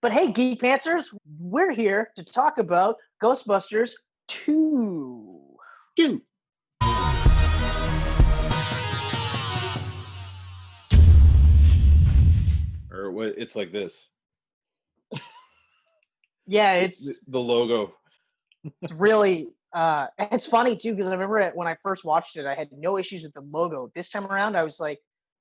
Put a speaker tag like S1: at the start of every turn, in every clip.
S1: But hey, Geek Pantsers, we're here to talk about Ghostbusters 2.
S2: Cute. Or what? It's like this.
S1: Yeah, it's
S2: the logo.
S1: It's really it's funny too, because I remember when I first watched it, I had no issues with the logo. This time around, I was like,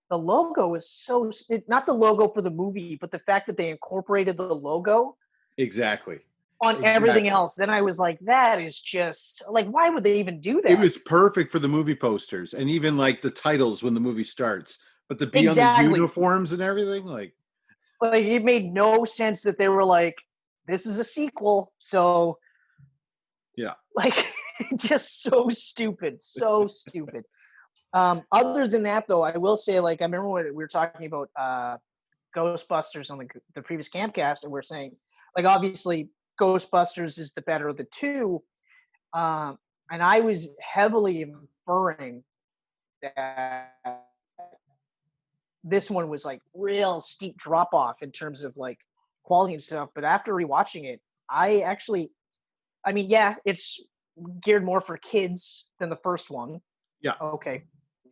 S1: the logo is so not the logo for the movie, but the fact that they incorporated the logo
S2: Exactly.
S1: on everything else. Then I was like, that is just like, why would they even do that?
S2: It was perfect for the movie posters and even like the titles when the movie starts. But to be on the uniforms and everything, like
S1: it made no sense that they were like, this is a sequel, so
S2: yeah,
S1: like just so stupid. Other than that, though, I will say, like, I remember when we were talking about Ghostbusters on the previous Camcast, and we're saying, like, obviously Ghostbusters is the better of the two, and I was heavily inferring that this one was like real steep drop off in terms of like quality and stuff. But after rewatching it, I mean, yeah, it's geared more for kids than the first one.
S2: Yeah.
S1: Okay.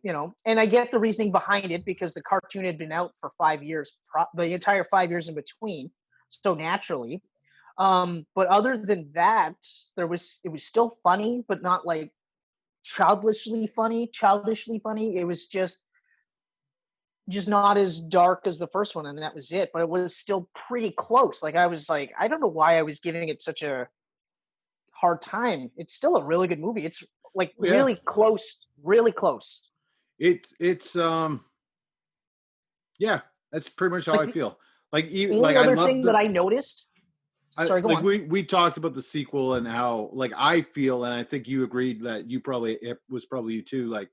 S1: You know, and I get the reasoning behind it because the cartoon had been out for 5 years, the entire 5 years in between. So naturally. But other than that, it was still funny, but not like childishly funny. It was just not as dark as the first one, and that was it. But it was still pretty close. Like, I was like, I don't know why I was giving it such a hard time. It's still a really good movie. It's like really close.
S2: It's yeah, that's pretty much how I feel. Like even like
S1: other thing that I noticed. Sorry, go on.
S2: We talked about the sequel and how, like, I feel, and I think you agreed that it was probably you too. Like,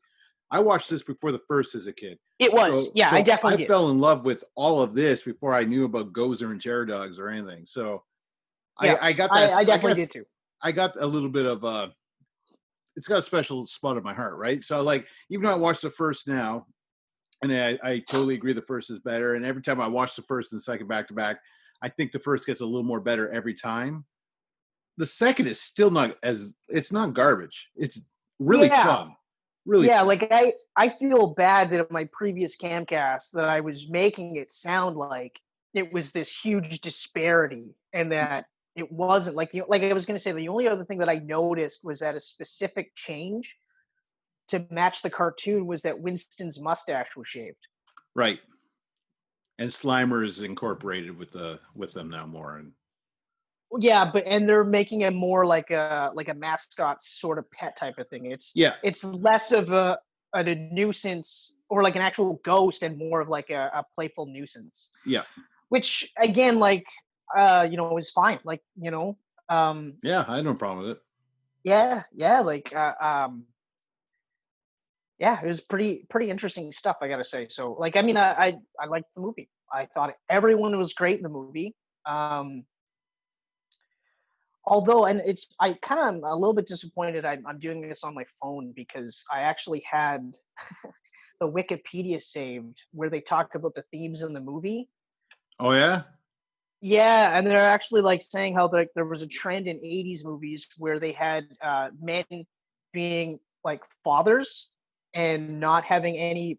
S2: I watched this before the first as a kid.
S1: It was, so I definitely did.
S2: Fell in love with all of this before I knew about Gozer and Terror Dogs or anything. So yeah, I got that.
S1: I definitely did too.
S2: I got a little bit of it's got a special spot in my heart, right? So like, even though I watched the first now, and I totally agree the first is better. And every time I watch the first and the second back to back, I think the first gets a little more better every time. The second is still it's not garbage. It's really fun. Really fun.
S1: Like I feel bad that in my previous Camcast that I was making it sound like it was this huge disparity, and that it wasn't. Like I was going to say, the only other thing that I noticed was that a specific change to match the cartoon was that Winston's mustache was shaved.
S2: Right. And Slimer is incorporated with them now more. And
S1: yeah, and they're making it more like a mascot sort of pet type of thing. It's less of a nuisance or like an actual ghost, and more of like a playful nuisance.
S2: Yeah.
S1: Which again, like was fine. Like,
S2: yeah, I had no problem with it.
S1: Yeah, like yeah, it was pretty interesting stuff, I gotta say. So, like, I mean, I liked the movie. I thought everyone was great in the movie. Although, and I kind of am a little bit disappointed I'm doing this on my phone, because I actually had the Wikipedia saved where they talk about the themes in the movie.
S2: Oh, yeah?
S1: Yeah, and they're actually like saying how like there was a trend in 80s movies where they had men being like fathers and not having any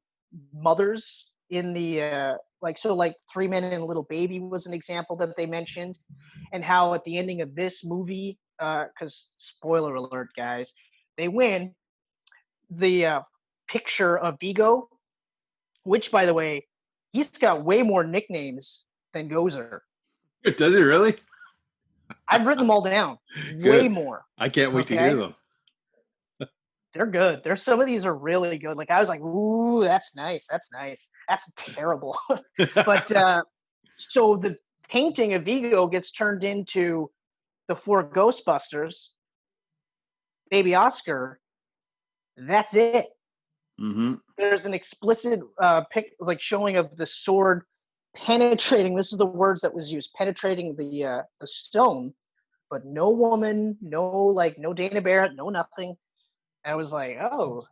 S1: mothers in the like Three Men and a Little Baby was an example that they mentioned, and how at the ending of this movie, because spoiler alert, guys, they win the picture of Vigo, which, by the way, he's got way more nicknames than Gozer.
S2: Does he really?
S1: I've written them all down. Way more.
S2: I can't wait to hear them.
S1: They're good. There's some of these are really good. Like, I was like, ooh, that's nice. That's terrible. But so the painting of Vigo gets turned into the 4 Ghostbusters, Baby Oscar. That's it.
S2: Mm-hmm.
S1: There's an explicit showing of the sword penetrating. This is the words that was used: penetrating the stone, but no woman, no Dana Barrett, no nothing. I was like, oh,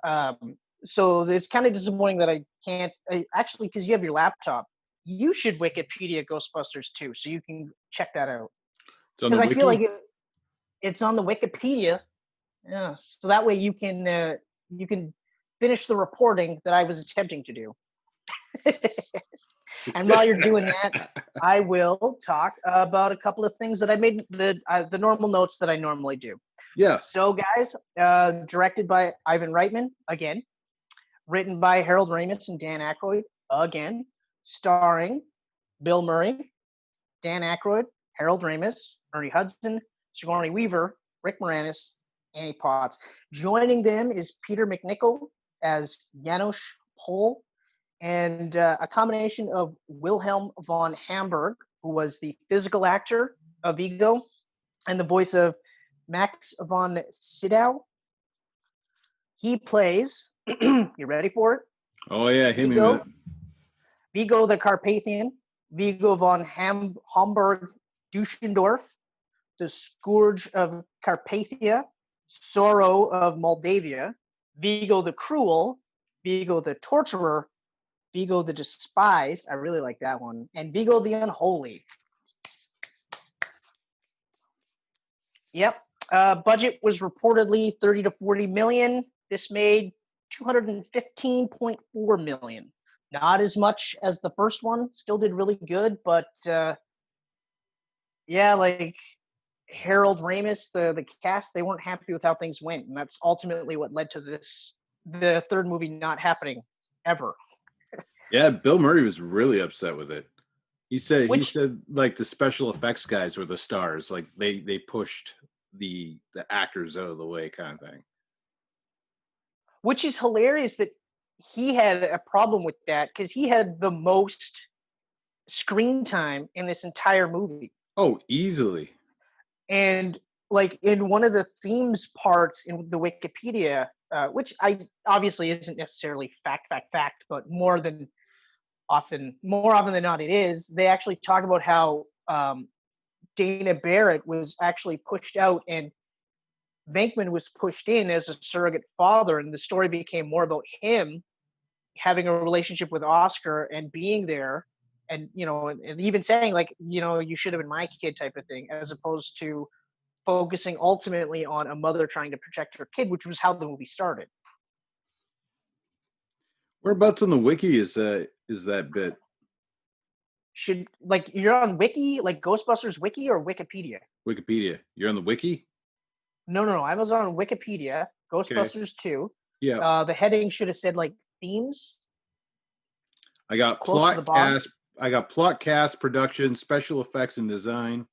S1: so it's kind of disappointing that I can't actually, because you have your laptop. you should Wikipedia Ghostbusters too, so you can check that out.
S2: It's on
S1: Because
S2: the
S1: I feel like
S2: wiki.
S1: it's on the Wikipedia. Yeah, so that way you can finish the reporting that I was attempting to do. And while you're doing that, I will talk about a couple of things that I made the normal notes that I normally do.
S2: Yeah.
S1: So, guys, directed by Ivan Reitman again, written by Harold Ramis and Dan Aykroyd again, starring Bill Murray, Dan Aykroyd, Harold Ramis, Ernie Hudson, Sigourney Weaver, Rick Moranis, Annie Potts. Joining them is Peter McNichol as Janos Pol, and a combination of Wilhelm von Hamburg, who was the physical actor of Vigo, and the voice of Max von Sydow. He plays, you ready for it?
S2: Oh yeah, hit me with it.
S1: Vigo the Carpathian, Vigo von Hamburg Duschendorf, the Scourge of Carpathia, Sorrow of Moldavia, Vigo the Cruel, Vigo the Torturer, Vigo the Despised, I really like that one, and Vigo the Unholy. Yep. Budget was reportedly 30 to 40 million. This made 215.4 million. Not as much as the first one. Still did really good, but yeah, like Harold Ramis, the cast, they weren't happy with how things went, and that's ultimately what led to the third movie not happening ever.
S2: Yeah, Bill Murray was really upset with it. He said like the special effects guys were the stars, like they pushed the actors out of the way, kind of thing.
S1: Which is hilarious that he had a problem with that because he had the most screen time in this entire movie.
S2: Oh, easily.
S1: And like in one of the themes parts in the Wikipedia, which I obviously isn't necessarily fact, but more often than not it is, they actually talk about how Dana Barrett was actually pushed out and Venkman was pushed in as a surrogate father, and the story became more about him having a relationship with Oscar and being there, and and even saying like, you should have been my kid type of thing, as opposed to focusing ultimately on a mother trying to protect her kid, which was how the movie started.
S2: Whereabouts on the wiki is that bit?
S1: Should like you're on Wiki, like Ghostbusters Wiki or Wikipedia?
S2: Wikipedia. You're on the wiki?
S1: No. I was on Wikipedia. Ghostbusters 2.
S2: Yeah.
S1: The heading should have said like themes.
S2: I got
S1: Close to the bottom.
S2: plot cast. I got plot, cast, production, special effects, and design.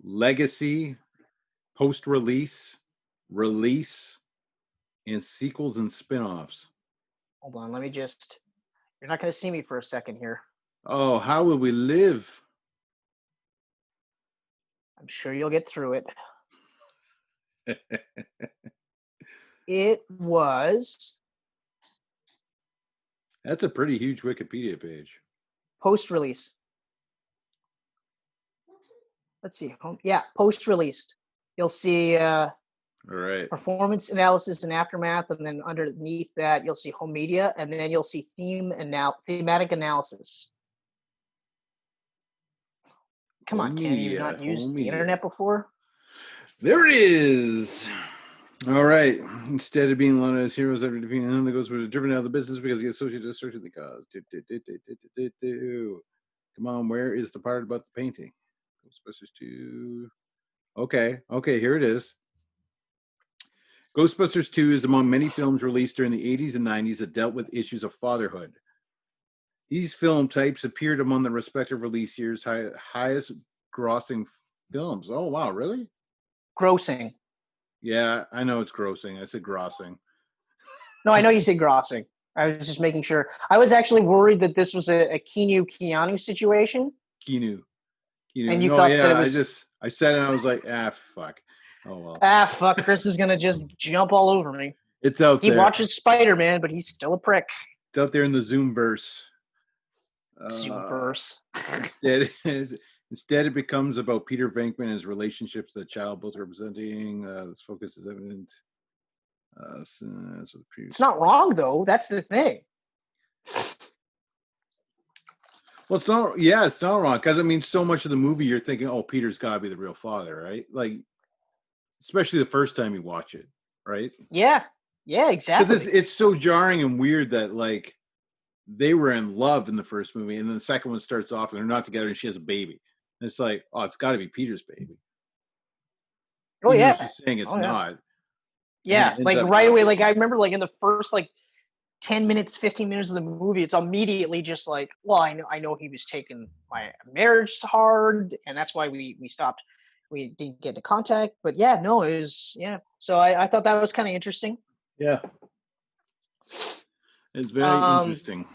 S2: Legacy, post-release, release, and sequels and spin-offs.
S1: Hold on, let me just. You're not going to see me for a second here.
S2: Oh, how will we live?
S1: I'm sure you'll get through it. It was.
S2: That's a pretty huge Wikipedia page.
S1: Post-release. Let's see. Yeah, post-released. You'll see
S2: all right,
S1: performance analysis and aftermath, and then underneath that you'll see home media, and then you'll see thematic analysis. Come on, Ken, you've not used the internet before?
S2: There it is. All right. Instead of being alone as heroes after defeating none of the ghosts were driven out of the business because he associated the search of the cause. Come on, where is the part about the painting? Ghostbusters 2. Okay, here it is. Ghostbusters 2 is among many films released during the 80s and 90s that dealt with issues of fatherhood. These film types appeared among the respective release year's highest grossing films. Oh, wow, really?
S1: Grossing.
S2: Yeah, I know it's grossing. I said grossing.
S1: No, I know you said grossing. I was just making sure. I was actually worried that this was a Keanu situation.
S2: Keanu.
S1: And you thought that it was...
S2: I said it and I was like, fuck. Oh, well.
S1: Fuck. Chris is going to just jump all over me.
S2: It's out there.
S1: He watches Spider-Man, but he's still a prick.
S2: It's out there in the Zoomverse.
S1: Zoomverse.
S2: Instead, it becomes about Peter Venkman and his relationships to the child, both representing this focus is evident. So that's what the previous.
S1: It's not wrong though. That's the thing.
S2: Well, it's not. Yeah, it's not wrong because I mean, so much of the movie you're thinking, "Oh, Peter's got to be the real father," right? Like, especially the first time you watch it, right?
S1: Yeah, exactly.
S2: Because it's so jarring and weird that like they were in love in the first movie, and then the second one starts off and they're not together, and she has a baby. And it's like, oh, it's got to be Peter's baby.
S1: Oh
S2: Even
S1: yeah,
S2: if she's saying it's
S1: yeah.
S2: not.
S1: Yeah,
S2: And
S1: like
S2: up
S1: right
S2: not
S1: away.
S2: being.
S1: Like I remember, like in the first like 10 minutes, 15 minutes of the movie, it's immediately just like, well, I know he was taking my marriage hard, and that's why we stopped. We didn't get into contact, but yeah, no, it was So I thought that was kind of interesting.
S2: Yeah, it's very interesting.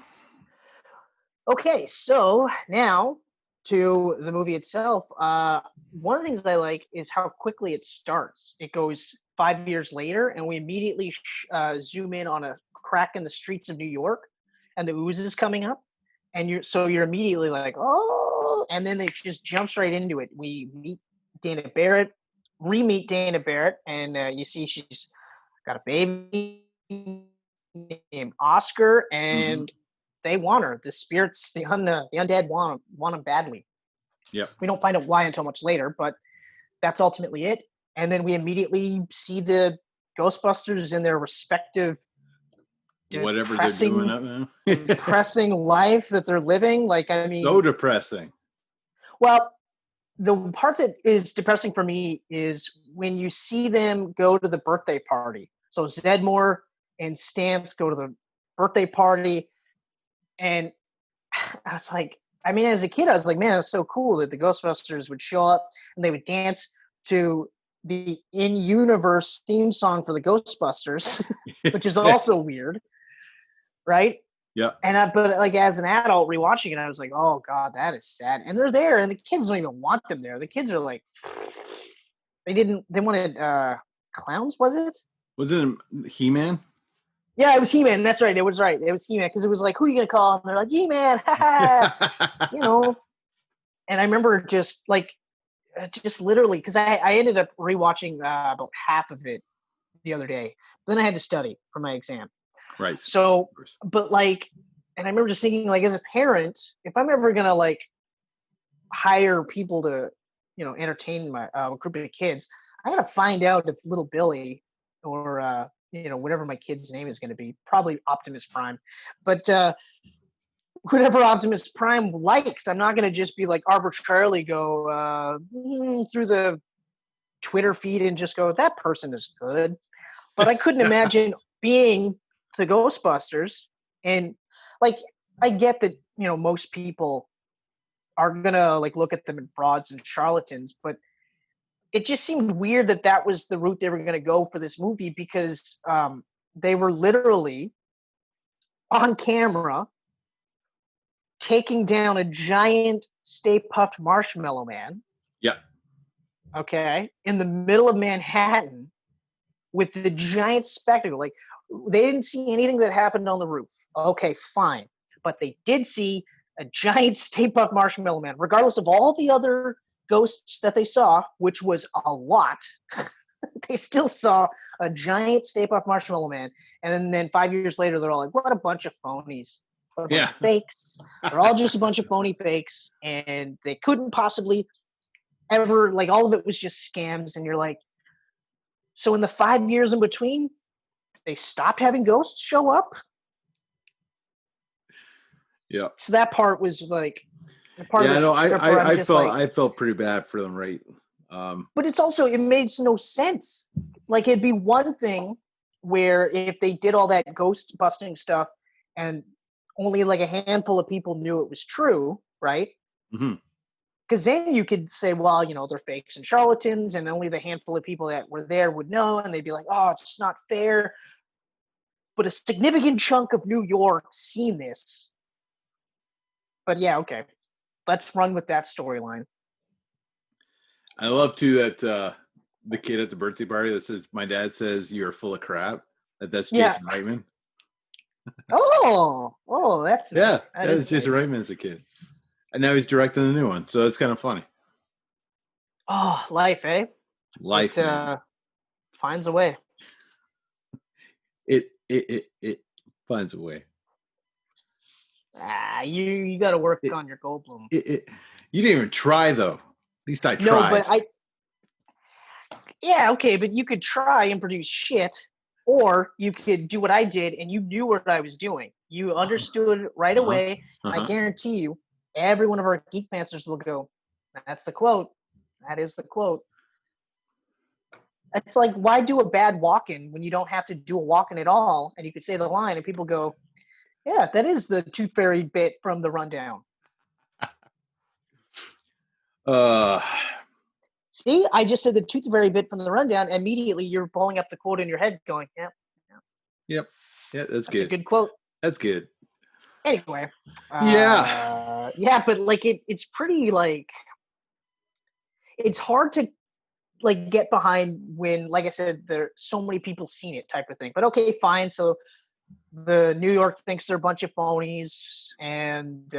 S1: Okay, so now to the movie itself. One of the things that I like is how quickly it starts. It goes 5 years later, and we immediately zoom in on a crack in the streets of New York, and the ooze is coming up, and you're immediately like, oh, and then it just jumps right into it. We meet Dana Barrett, re-meet Dana Barrett, and you see she's got a baby named Oscar, and they want her. The spirits, the undead want them badly.
S2: Yep.
S1: We don't find out why until much later, but that's ultimately it. And then we immediately see the Ghostbusters in their respective
S2: whatever they're doing up now.
S1: depressing life that they're living. Like, I mean,
S2: so depressing.
S1: Well, the part that is depressing for me is when you see them go to the birthday party. So Zedmore and Stance go to the birthday party, and I was like, I mean, as a kid, I was like, man, it's so cool that the Ghostbusters would show up and they would dance to the in-universe theme song for the Ghostbusters, which is also weird, right?
S2: Yeah.
S1: And but like as an adult rewatching it, I was like, oh god, that is sad. And they're there, and the kids don't even want them there. The kids are like, they wanted clowns, was it?
S2: Was it He-Man?
S1: Yeah, it was He-Man. That's right. It was He-Man because it was like, who are you gonna call? And they're like, He-Man, you know. And I remember just literally because I ended up rewatching about half of it the other day. Then I had to study for my exam.
S2: Right.
S1: So, but like, and I remember just thinking, like, as a parent, if I'm ever gonna like hire people to, entertain my group of kids, I gotta find out if little Billy or whatever my kid's name is gonna be, probably Optimus Prime, but whatever Optimus Prime likes. I'm not gonna just be like arbitrarily go through the Twitter feed and just go, that person is good. But I couldn't imagine being the Ghostbusters, and like I get that most people are gonna like look at them in frauds and charlatans, but it just seemed weird that was the route they were gonna go for this movie because they were literally on camera taking down a giant Stay Puft Marshmallow Man.
S2: Yeah.
S1: Okay, in the middle of Manhattan with the giant spectacle. Like, they didn't see anything that happened on the roof. Okay, fine. But they did see a giant Stay Puft Marshmallow Man, regardless of all the other ghosts that they saw, which was a lot. They still saw a giant Stay Puft Marshmallow Man. And then 5 years later, they're all like, what a bunch of phonies. What a bunch of fakes. They're all just a bunch of phony fakes. And they couldn't possibly ever, like, all of it was just scams. And you're like, so in the 5 years in between, they stopped having ghosts show up.
S2: Yeah.
S1: So that part was like,
S2: I felt pretty bad for them, right?
S1: But it's also, it made no sense. Like, it'd be one thing where if they did all that ghost busting stuff and only like a handful of people knew it was true, right?
S2: Mm-hmm.
S1: Because then you could say, well, they're fakes and charlatans, and only the handful of people that were there would know, and they'd be like, oh, it's not fair. But a significant chunk of New York seen this. But yeah, okay. Let's run with that storyline.
S2: I love, too, that the kid at the birthday party that says, my dad says you're full of crap. That's Jason Reitman.
S1: Oh, that's nice.
S2: That is Jason Reitman as a kid. And now he's directing a new one, so it's kind of funny.
S1: Oh, life, eh?
S2: Life,
S1: finds a way.
S2: It finds a way.
S1: You got to work on your Goldblum.
S2: You didn't even try though. At least I tried.
S1: No, but yeah, okay, but you could try and produce shit, or you could do what I did, and you knew what I was doing. You understood right away. I guarantee you, every one of our Geek Pantsers will go, "That's the quote. That is the quote." It's like, why do a bad walk-in when you don't have to do a walk-in at all, and you could say the line, and people go, "Yeah, that is the Tooth Fairy bit from the Rundown." See, I just said the Tooth Fairy bit from the Rundown. Immediately, you're pulling up the quote in your head, going, "Yeah,
S2: yep, yeah, that's good.
S1: That's a good quote.
S2: That's good."
S1: Anyway,
S2: yeah,
S1: but like it's pretty like it's hard to like get behind when, like I said, there's so many people seen it type of thing. But okay, fine. So the New York thinks they're a bunch of phonies, and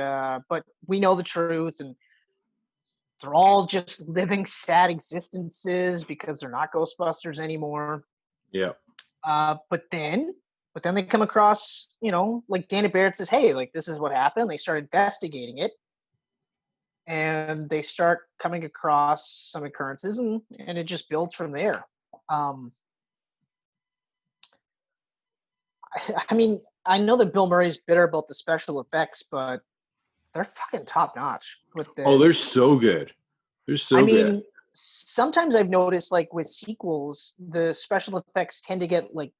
S1: but we know the truth, and they're all just living sad existences because they're not Ghostbusters anymore.
S2: Yeah.
S1: But then they come across, like Dana Barrett says, hey, like this is what happened. They start investigating it, and they start coming across some occurrences, and it just builds from there. I mean, I know that Bill Murray's bitter about the special effects, but they're fucking top notch with the.
S2: Oh, they're so good. They're so good.
S1: Sometimes I've noticed, like with sequels, the special effects tend to get like,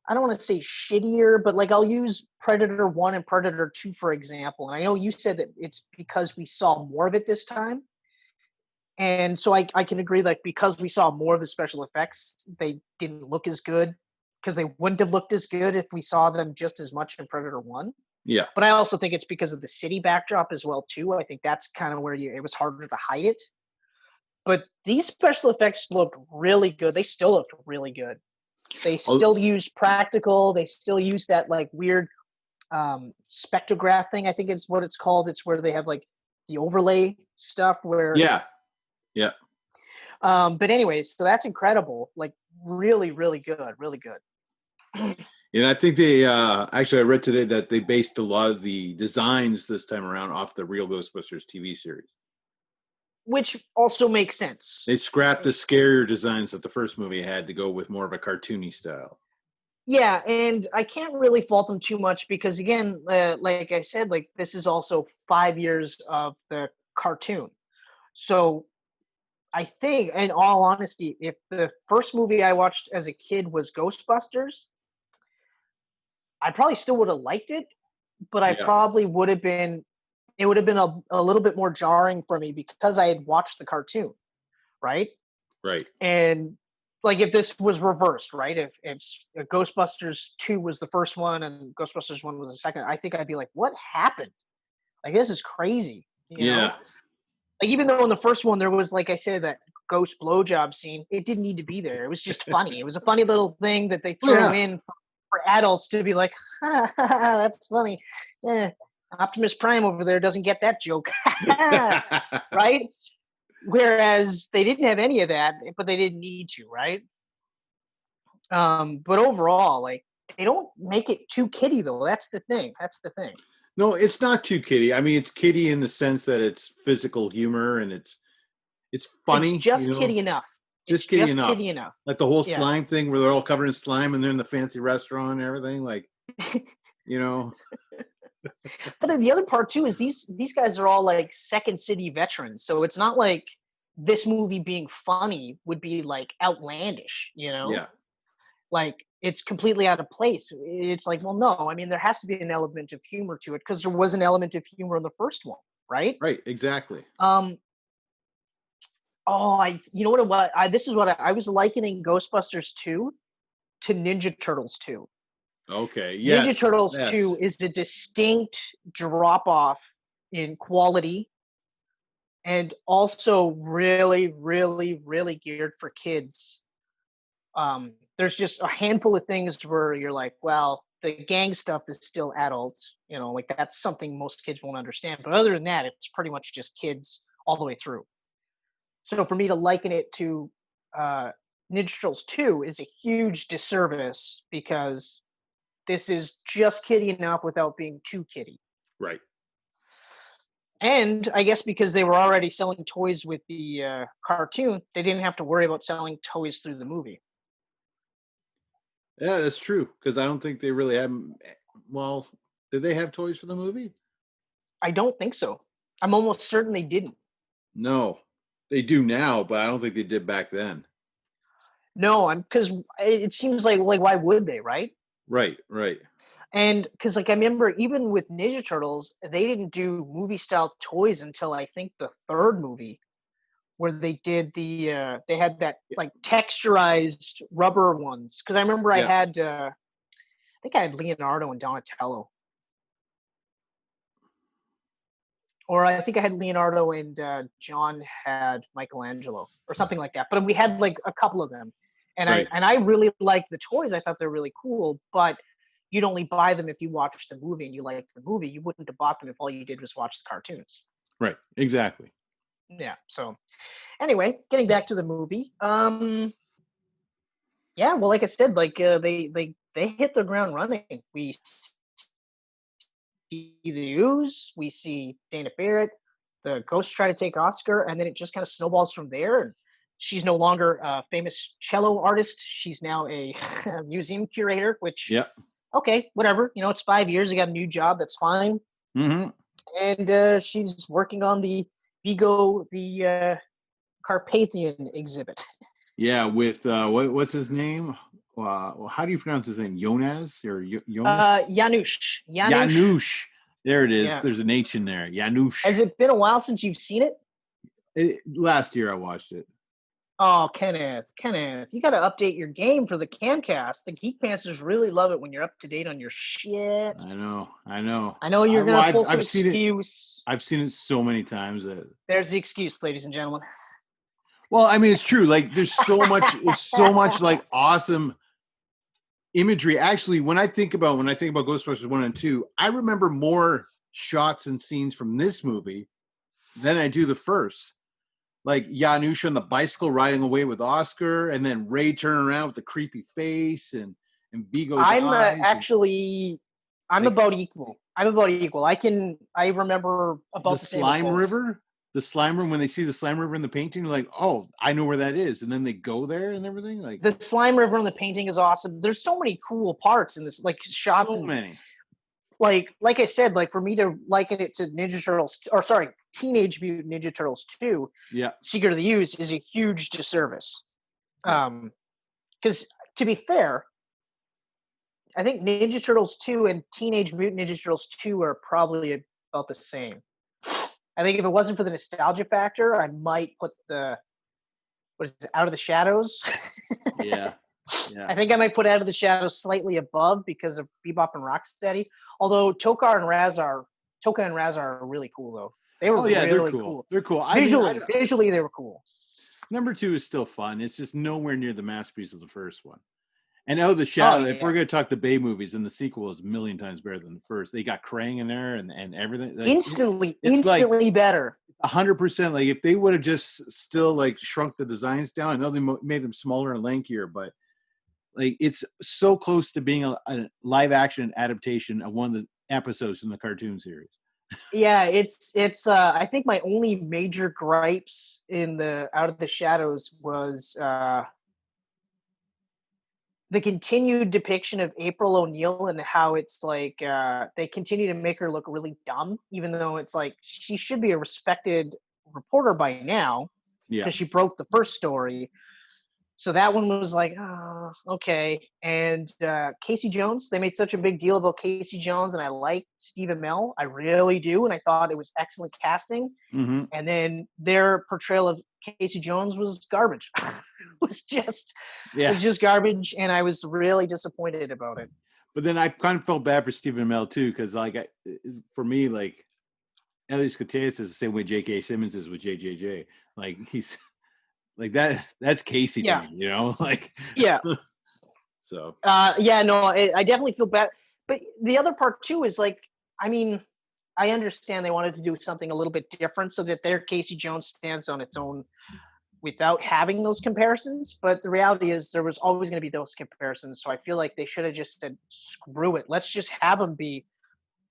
S1: I don't want to say shittier, but like I'll use Predator 1 and Predator 2, for example. And I know you said that it's because we saw more of it this time. And so I can agree, like, because we saw more of the special effects, they didn't look as good, because they wouldn't have looked as good if we saw them just as much in Predator 1.
S2: Yeah.
S1: But I also think it's because of the city backdrop as well, too. I think that's kind of where it was harder to hide it. But these special effects looked really good. They still looked really good. They still use practical. They still use that like weird spectrograph thing. I think it's what it's called. It's where they have like the overlay stuff where.
S2: Yeah. Yeah.
S1: But anyway, so that's incredible. Like really, really good. Really good.
S2: And I think they actually, I read today that they based a lot of the designs this time around off the Real Ghostbusters TV series.
S1: Which also makes sense.
S2: They scrapped the scarier designs that the first movie had to go with more of a cartoony style.
S1: Yeah, and I can't really fault them too much because, again, like I said, like this is also 5 years of the cartoon. So I think, in all honesty, if the first movie I watched as a kid was Ghostbusters, I probably still would have liked it, but I probably would have been, it would have been a little bit more jarring for me because I had watched the cartoon, right?
S2: Right.
S1: And like if this was reversed, right? If Ghostbusters 2 was the first one and Ghostbusters 1 was the second, I think I'd be like, what happened? Like, this is crazy. You know? Like, even though in the first one there was, like I said, that ghost blowjob scene, it didn't need to be there. It was just funny. It was a funny little thing that they threw in for adults to be like, that's funny. Optimus Prime over there doesn't get that joke. Right? Whereas they didn't have any of that, but they didn't need to, right? But overall, like, they don't make it too kiddie, though. That's the thing.
S2: No, it's not too kiddie. I mean, it's kiddie in the sense that it's physical humor and it's funny.
S1: It's just kiddie enough.
S2: Just kiddie enough. Like the whole slime thing where they're all covered in slime and they're in the fancy restaurant and everything. Like,
S1: But then the other part too is these guys are all like Second City veterans, so it's not like this movie being funny would be like outlandish,
S2: Yeah.
S1: Like it's completely out of place. It's like, well, no, I mean there has to be an element of humor to it because there was an element of humor in the first one, right?
S2: Right, exactly.
S1: You know what it was? This is what I was likening Ghostbusters 2 to Ninja Turtles 2.
S2: Okay. Yes.
S1: Ninja Turtles 2 is a distinct drop off in quality and also really, really, really geared for kids. There's just a handful of things where you're like, well, the gang stuff is still adult, like that's something most kids won't understand. But other than that, it's pretty much just kids all the way through. So for me to liken it to Ninja Turtles 2 is a huge disservice because this is just kiddie enough without being too kiddie.
S2: Right.
S1: And I guess because they were already selling toys with the cartoon, they didn't have to worry about selling toys through the movie.
S2: Yeah, that's true. Because I don't think they really have. Well, did they have toys for the movie?
S1: I don't think so. I'm almost certain they didn't.
S2: No, they do now, but I don't think they did back then.
S1: No, I'm because it seems like why would they, right?
S2: Right, right.
S1: And because like I remember even with Ninja Turtles, they didn't do movie style toys until I think the third movie, where they did they had that like texturized rubber ones. Because I remember I think I had Leonardo and Donatello. Or I think I had Leonardo and John had Michelangelo or something like that. But we had like a couple of them, and
S2: Right.
S1: I really liked the toys. I thought they're really cool, but you'd only buy them if you watched the movie and you liked the movie. You wouldn't have bought them if all you did was watch the cartoons.
S2: Right. Exactly.
S1: Yeah. So anyway, getting back to the movie. Yeah. Well, like I said, like they hit the ground running. We see the ooze, we see Dana Barrett, the ghosts try to take Oscar, and then it just kind of snowballs from there. And she's no longer a famous cello artist. She's now a museum curator, which, okay, whatever. You know, it's 5 years. I got a new job. That's fine.
S2: Mm-hmm.
S1: And she's working on the Vigo, the Carpathian exhibit.
S2: Yeah, with what's his name? How do you pronounce his name? Jonas or Jonas?
S1: Janusz.
S2: Janusz. There it is.
S1: Yeah.
S2: There's an H in there. Janusz.
S1: Has it been a while since you've seen it?
S2: Last year I watched it.
S1: Oh, Kenneth, you got to update your game for the Camcast. The Geek Pantsers really love it when you're up to date on your shit.
S2: I know.
S1: I know you're going to pull some excuse.
S2: I've seen it so many times that
S1: there's the excuse, ladies and gentlemen.
S2: Well, I mean, it's true. Like, there's so much like awesome imagery. Actually, when I think about Ghostbusters 1 and 2, I remember more shots and scenes from this movie than I do the first. Like Janusz on the bicycle riding away with Oscar, and then Ray turning around with the creepy face, and Vigo's eyes.
S1: I'm about equal. I remember about the
S2: slime river. The slime room, when they see the slime river in the painting, like, oh, I know where that is, and then they go there and everything. Like
S1: the slime river in the painting is awesome. There's so many cool parts in this, like shots.
S2: So many.
S1: Like I said, like for me to liken it to Ninja Turtles, Teenage Mutant Ninja Turtles 2, Secret of the Ooze is a huge disservice. Because to be fair, I think Ninja Turtles 2 and Teenage Mutant Ninja Turtles 2 are probably about the same. I think if it wasn't for the nostalgia factor, I might put Out of the Shadows?
S2: Yeah.
S1: I think I might put Out of the Shadows slightly above because of Bebop and Rocksteady. Although Toka and Raz are really cool though. They were really cool.
S2: They're cool.
S1: Visually, they were cool.
S2: Number 2 is still fun. It's just nowhere near the masterpiece of the first one. And Out of the Shadow, if we're going to talk the Bay movies, and the sequel is a million times better than the first. They got Krang in there and everything. Like,
S1: instantly
S2: like
S1: better.
S2: 100%. Like if they would have just still like shrunk the designs down, I know they made them smaller and lankier, but like it's so close to being a live action adaptation of one of the episodes from the cartoon series.
S1: Yeah, it's I think my only major gripes in the Out of the Shadows was the continued depiction of April O'Neil and how it's like they continue to make her look really dumb, even though it's like she should be a respected reporter by now because she broke the first story. So that one was like, oh, okay. And Casey Jones, they made such a big deal about Casey Jones, and I like Steve Amell. I really do, and I thought it was excellent casting.
S2: Mm-hmm.
S1: And then their portrayal of Casey Jones was garbage. It was just garbage, and I was really disappointed about it.
S2: But then I kind of felt bad for Stephen Amell too, because like for me, like Elias Koteas is the same way J.K. Simmons is with JJJ. Like he's like that's Casey to me, you know, like So
S1: I definitely feel bad. But the other part too is like, I mean, I understand they wanted to do something a little bit different so that their Casey Jones stands on its own without having those comparisons. But the reality is there was always going to be those comparisons. So I feel like they should have just said, screw it. Let's just have him be,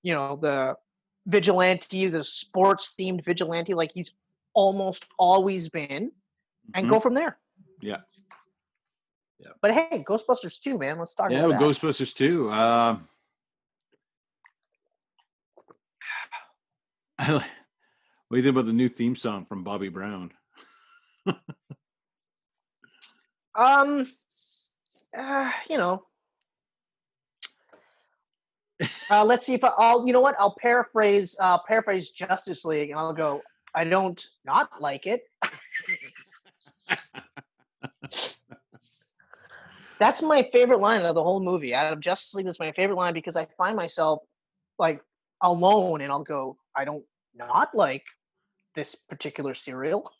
S1: the vigilante, the sports themed vigilante, like he's almost always been, and go from there.
S2: Yeah.
S1: But hey, Ghostbusters 2, man. Let's talk about that.
S2: Ghostbusters 2. What do you think about the new theme song from Bobby Brown?
S1: Let's see if I'll paraphrase Justice League, and I'll go, I don't not like it. That's my favorite line of the whole movie. Out of Justice League, that's my favorite line because I find myself like alone, and I'll go, I don't not like this particular cereal.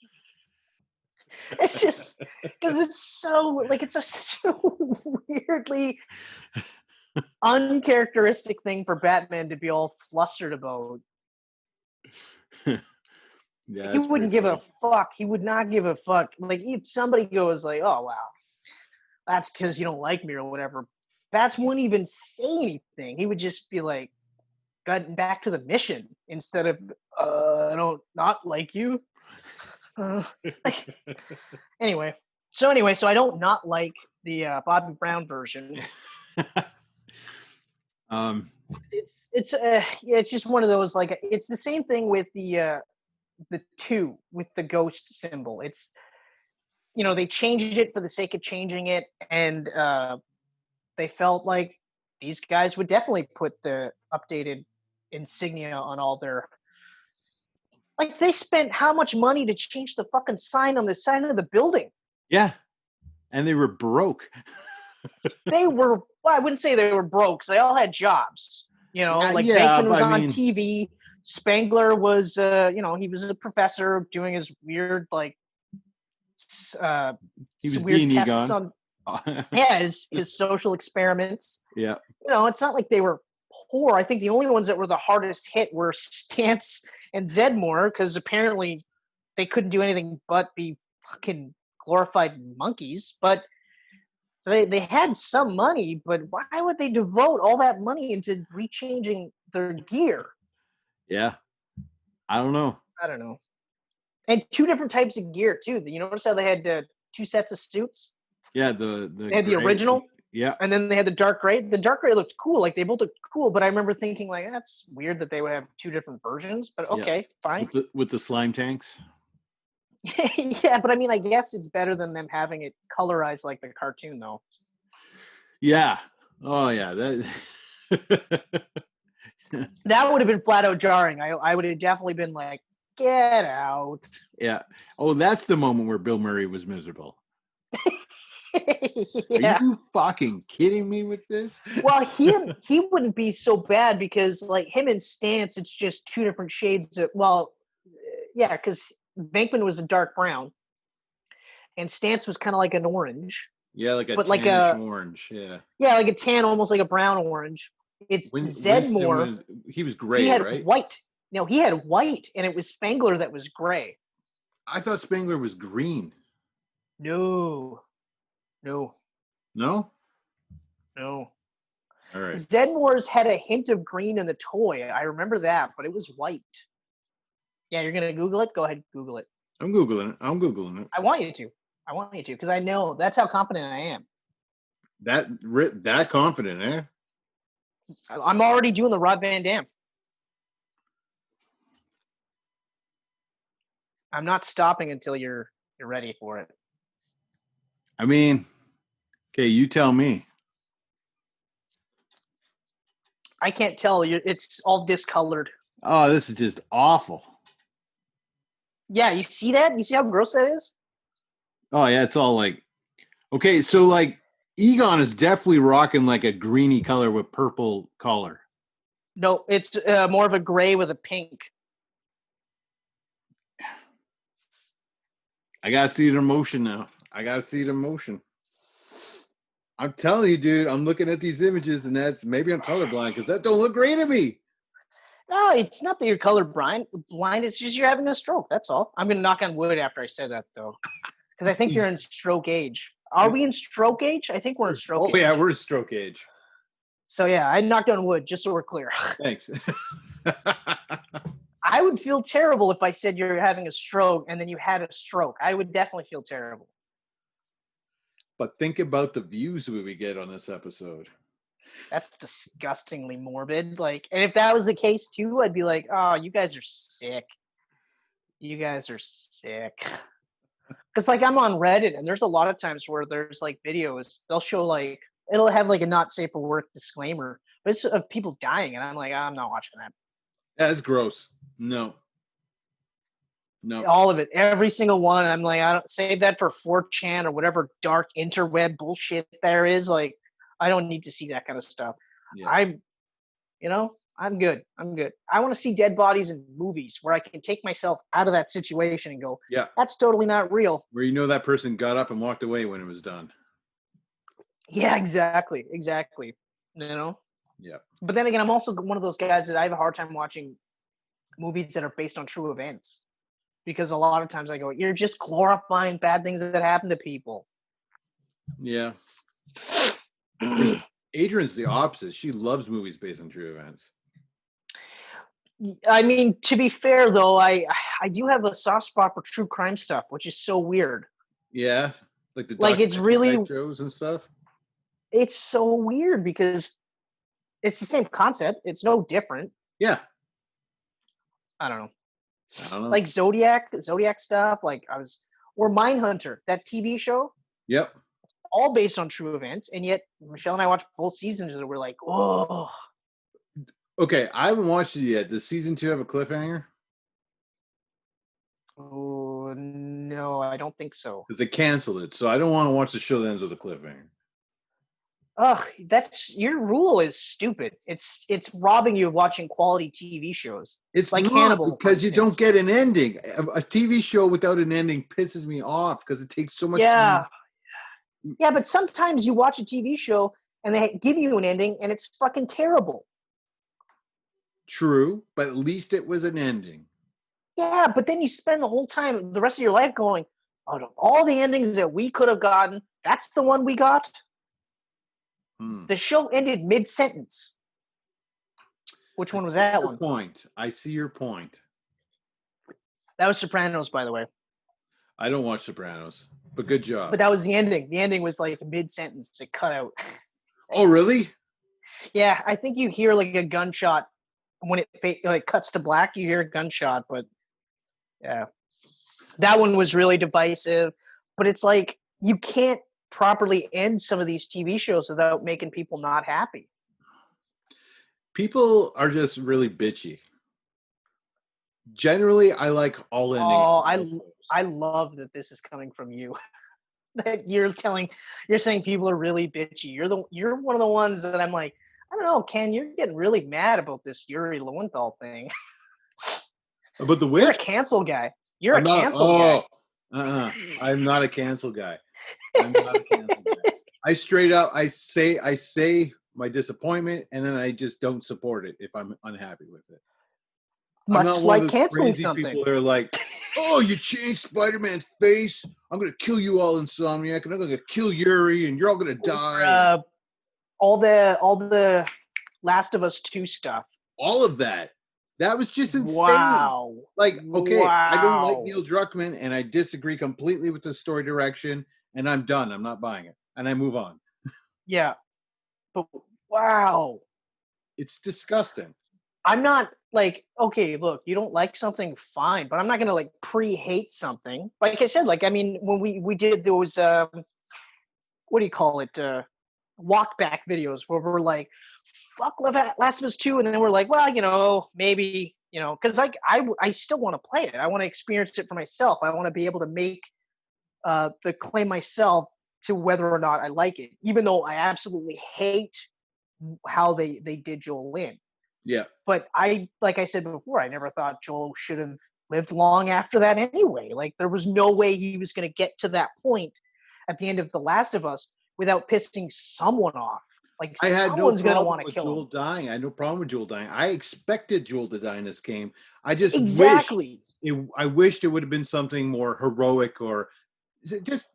S1: It's just because it's so weirdly uncharacteristic thing for Batman to be all flustered about.
S2: Yeah,
S1: he wouldn't give a fuck. He would not give a fuck. Like if somebody goes like, "Oh wow, that's because you don't like me" or whatever, Bats wouldn't even say anything. He would just be like, "Getting back to the mission," instead of, "I don't not like you." Anyway, so I don't not like the Bobby Brown version. It's just one of those, like, it's the same thing with the 2 with the ghost symbol. It's, they changed it for the sake of changing it, and they felt like these guys would definitely put the updated insignia on all their. Like, they spent how much money to change the fucking sign on the sign of the building?
S2: Yeah. And they were broke.
S1: They were, well, I wouldn't say they were broke, because they all had jobs. Venkman was on TV. Spangler was, he was a professor doing his weird, like,
S2: he was
S1: weird
S2: being
S1: tests
S2: Egon.
S1: his social experiments.
S2: Yeah.
S1: It's not like they were poor. I think the only ones that were the hardest hit were Stantz and Zedmore, because apparently they couldn't do anything but be fucking glorified monkeys. But so they had some money, but why would they devote all that money into rechanging their gear?
S2: Yeah. I don't know.
S1: And 2 different types of gear too. You notice how they had 2 sets of suits?
S2: Yeah,
S1: they had the original.
S2: Yeah.
S1: And then they had the dark gray. The dark gray looked cool. Like, they both looked cool, but I remember thinking, like, that's weird that they would have 2 different versions, but okay, fine.
S2: With the slime tanks?
S1: Yeah, but I mean, I guess it's better than them having it colorized like the cartoon, though.
S2: Yeah. Oh, yeah.
S1: That would have been flat out jarring. I would have definitely been like, get out.
S2: Yeah. Oh, that's the moment where Bill Murray was miserable.
S1: Yeah.
S2: Are you fucking kidding me with this?
S1: Well, he wouldn't be so bad because, like, him and Stantz, it's just 2 different shades of, because Venkman was a dark brown and Stantz was kind of like an orange.
S2: Yeah, like a tannish orange. Yeah.
S1: Yeah, like a tan, almost like a brown orange. It's Zedmore.
S2: He was gray,
S1: he had
S2: right?
S1: White. No, he had white, and it was Spangler that was gray.
S2: I thought Spangler was green.
S1: No.
S2: No?
S1: No.
S2: All right.
S1: Zedmore's had a hint of green in the toy. I remember that, but it was white. Yeah, you're going to Google it? Go ahead, Google it.
S2: I'm Googling it.
S1: I want you to, because I know that's how confident I am.
S2: That confident, eh?
S1: I'm already doing the Rob Van Dam. I'm not stopping until you're ready for it.
S2: I mean, okay, you tell me.
S1: I can't tell you. It's all discolored.
S2: Oh, this is just awful.
S1: Yeah, you see that? You see how gross that is?
S2: Oh, yeah, it's all like... Okay, so, like, Egon is definitely rocking, like, a greeny color with purple collar.
S1: No, it's more of a gray with a pink.
S2: I gotta see it in motion now. I'm telling you, dude, I'm looking at these images, and maybe I'm colorblind, because that don't look great to me.
S1: No, it's not that you're colorblind. It's just you're having a stroke. That's all. I'm going to knock on wood after I say that, though. Because I think you're in stroke age. Are we in stroke age? I think we're in stroke age.
S2: Oh, yeah, we're in stroke age.
S1: So, yeah, I knocked on wood, just so we're clear.
S2: Thanks.
S1: I would feel terrible if I said you're having a stroke and then you had a stroke. I would definitely feel terrible.
S2: But think about the views we would get on this episode.
S1: That's disgustingly morbid. Like, and if that was the case too, I'd be like, oh, you guys are sick. You guys are sick. Because like I'm on Reddit and there's a lot of times where there's like videos, they'll show like, it'll have like a not safe for work disclaimer, but it's of people dying. And I'm like, I'm not watching that.
S2: That's gross. No.
S1: All of it, every single one. I'm like, I don't save that for 4chan or whatever dark interweb bullshit there is. Like, I don't need to see that kind of stuff. Yeah. I'm good. I want to see dead bodies in movies where I can take myself out of that situation and go,
S2: yeah,
S1: that's totally not real.
S2: Where that person got up and walked away when it was done.
S1: Yeah, exactly. Yeah. But then again, I'm also one of those guys that I have a hard time watching movies that are based on true events. Because a lot of times I go, you're just glorifying bad things that happen to people.
S2: Yeah. Adrian's the opposite. She loves movies based on true events.
S1: I mean, to be fair, though, I do have a soft spot for true crime stuff, which is so weird.
S2: Yeah? Like the
S1: it's really
S2: shows and stuff?
S1: It's so weird because it's the same concept. It's no different.
S2: Yeah.
S1: I don't know. Like Zodiac stuff, or Mindhunter, that TV show.
S2: Yep.
S1: All based on true events, and yet Michelle and I watched both seasons and we're like, oh.
S2: Okay, I haven't watched it yet. Does season 2 have a cliffhanger?
S1: Oh, no, I don't think so.
S2: Because they canceled it, so I don't want to watch the show that ends with a cliffhanger.
S1: Ugh, that's your rule is stupid. It's robbing you of watching quality TV shows.
S2: It's
S1: like
S2: not,
S1: Hannibal,
S2: because you don't get an ending. A TV show without an ending pisses me off because it takes so much time.
S1: Yeah, but sometimes you watch a TV show and they give you an ending and it's fucking terrible.
S2: True, but at least it was an ending.
S1: Yeah, but then you spend the whole time, the rest of your life going, out of all the endings that we could have gotten, that's the one we got. The show ended mid-sentence. Which one was that one?
S2: I see your point.
S1: That was Sopranos, by the way.
S2: I don't watch Sopranos, but good job.
S1: But that was the ending. The ending was like mid-sentence. It cut out.
S2: Oh, really?
S1: Yeah, I think you hear like a gunshot when it cuts to black. You hear a gunshot, but yeah, that one was really divisive. But it's like you can't properly end some of these TV shows without making people not happy.
S2: People are just really bitchy. Generally, I like all endings.
S1: Oh, I love that this is coming from you. That you're saying people are really bitchy. You're one of the ones that I'm like, I don't know, Ken, you're getting really mad about this Yuri Lowenthal thing.
S2: About the witch?
S1: You're a cancel guy. You're a cancel guy.
S2: I'm not a cancel guy. I'm not a cancel guy. I straight up, I say my disappointment, and then I just don't support it if I'm unhappy with it.
S1: Much like canceling something.
S2: People that are like, oh, you changed Spider-Man's face. I'm going to kill you all, Insomniac, and I'm going to kill Yuri, and you're all going to die.
S1: All the Last of Us 2 stuff.
S2: All of that. That was just insane.
S1: Wow.
S2: Like, okay, wow. I don't like Neil Druckmann, and I disagree completely with the story direction, and I'm done. I'm not buying it. And I move on.
S1: Yeah. But wow.
S2: It's disgusting.
S1: I'm not like, okay, look, you don't like something, fine, but I'm not going to like pre-hate something. Like I said, like, I mean, when we did those, what do you call it? Walk back videos where we're like, fuck Last of Us 2. And then we're like, well, maybe, cause like, I still want to play it. I want to experience it for myself. I want to be able to make the claim myself to whether or not I like it, even though I absolutely hate how they did Joel Lynn.
S2: Yeah.
S1: But like I said before, I never thought Joel should have lived long after that anyway. Like there was no way he was going to get to that point at the end of The Last of Us without pissing someone off. Like someone's going to want to kill
S2: Joel
S1: him.
S2: Dying. I had no problem with Joel dying. I expected Joel to die in this game. I just
S1: exactly.
S2: I wished it would have been something more heroic or Is it just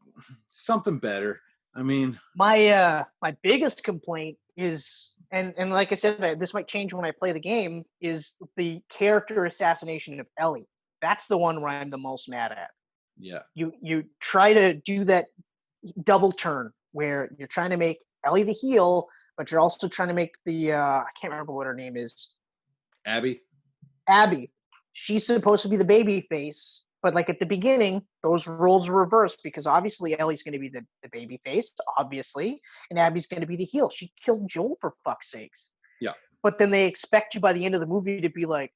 S2: something better? I mean,
S1: my biggest complaint is, and like I said, this might change when I play the game, is the character assassination of Ellie. That's the one where I'm the most mad at.
S2: yeah.
S1: You try to do that double turn where you're trying to make Ellie the heel, but you're also trying to make the I can't remember what her name is.
S2: Abby.
S1: She's supposed to be the baby face, but like at the beginning, those roles were reversed because obviously Ellie's going to be the baby face, obviously, and Abby's going to be the heel. She killed Joel for fuck's sakes.
S2: Yeah.
S1: But then they expect you by the end of the movie to be like,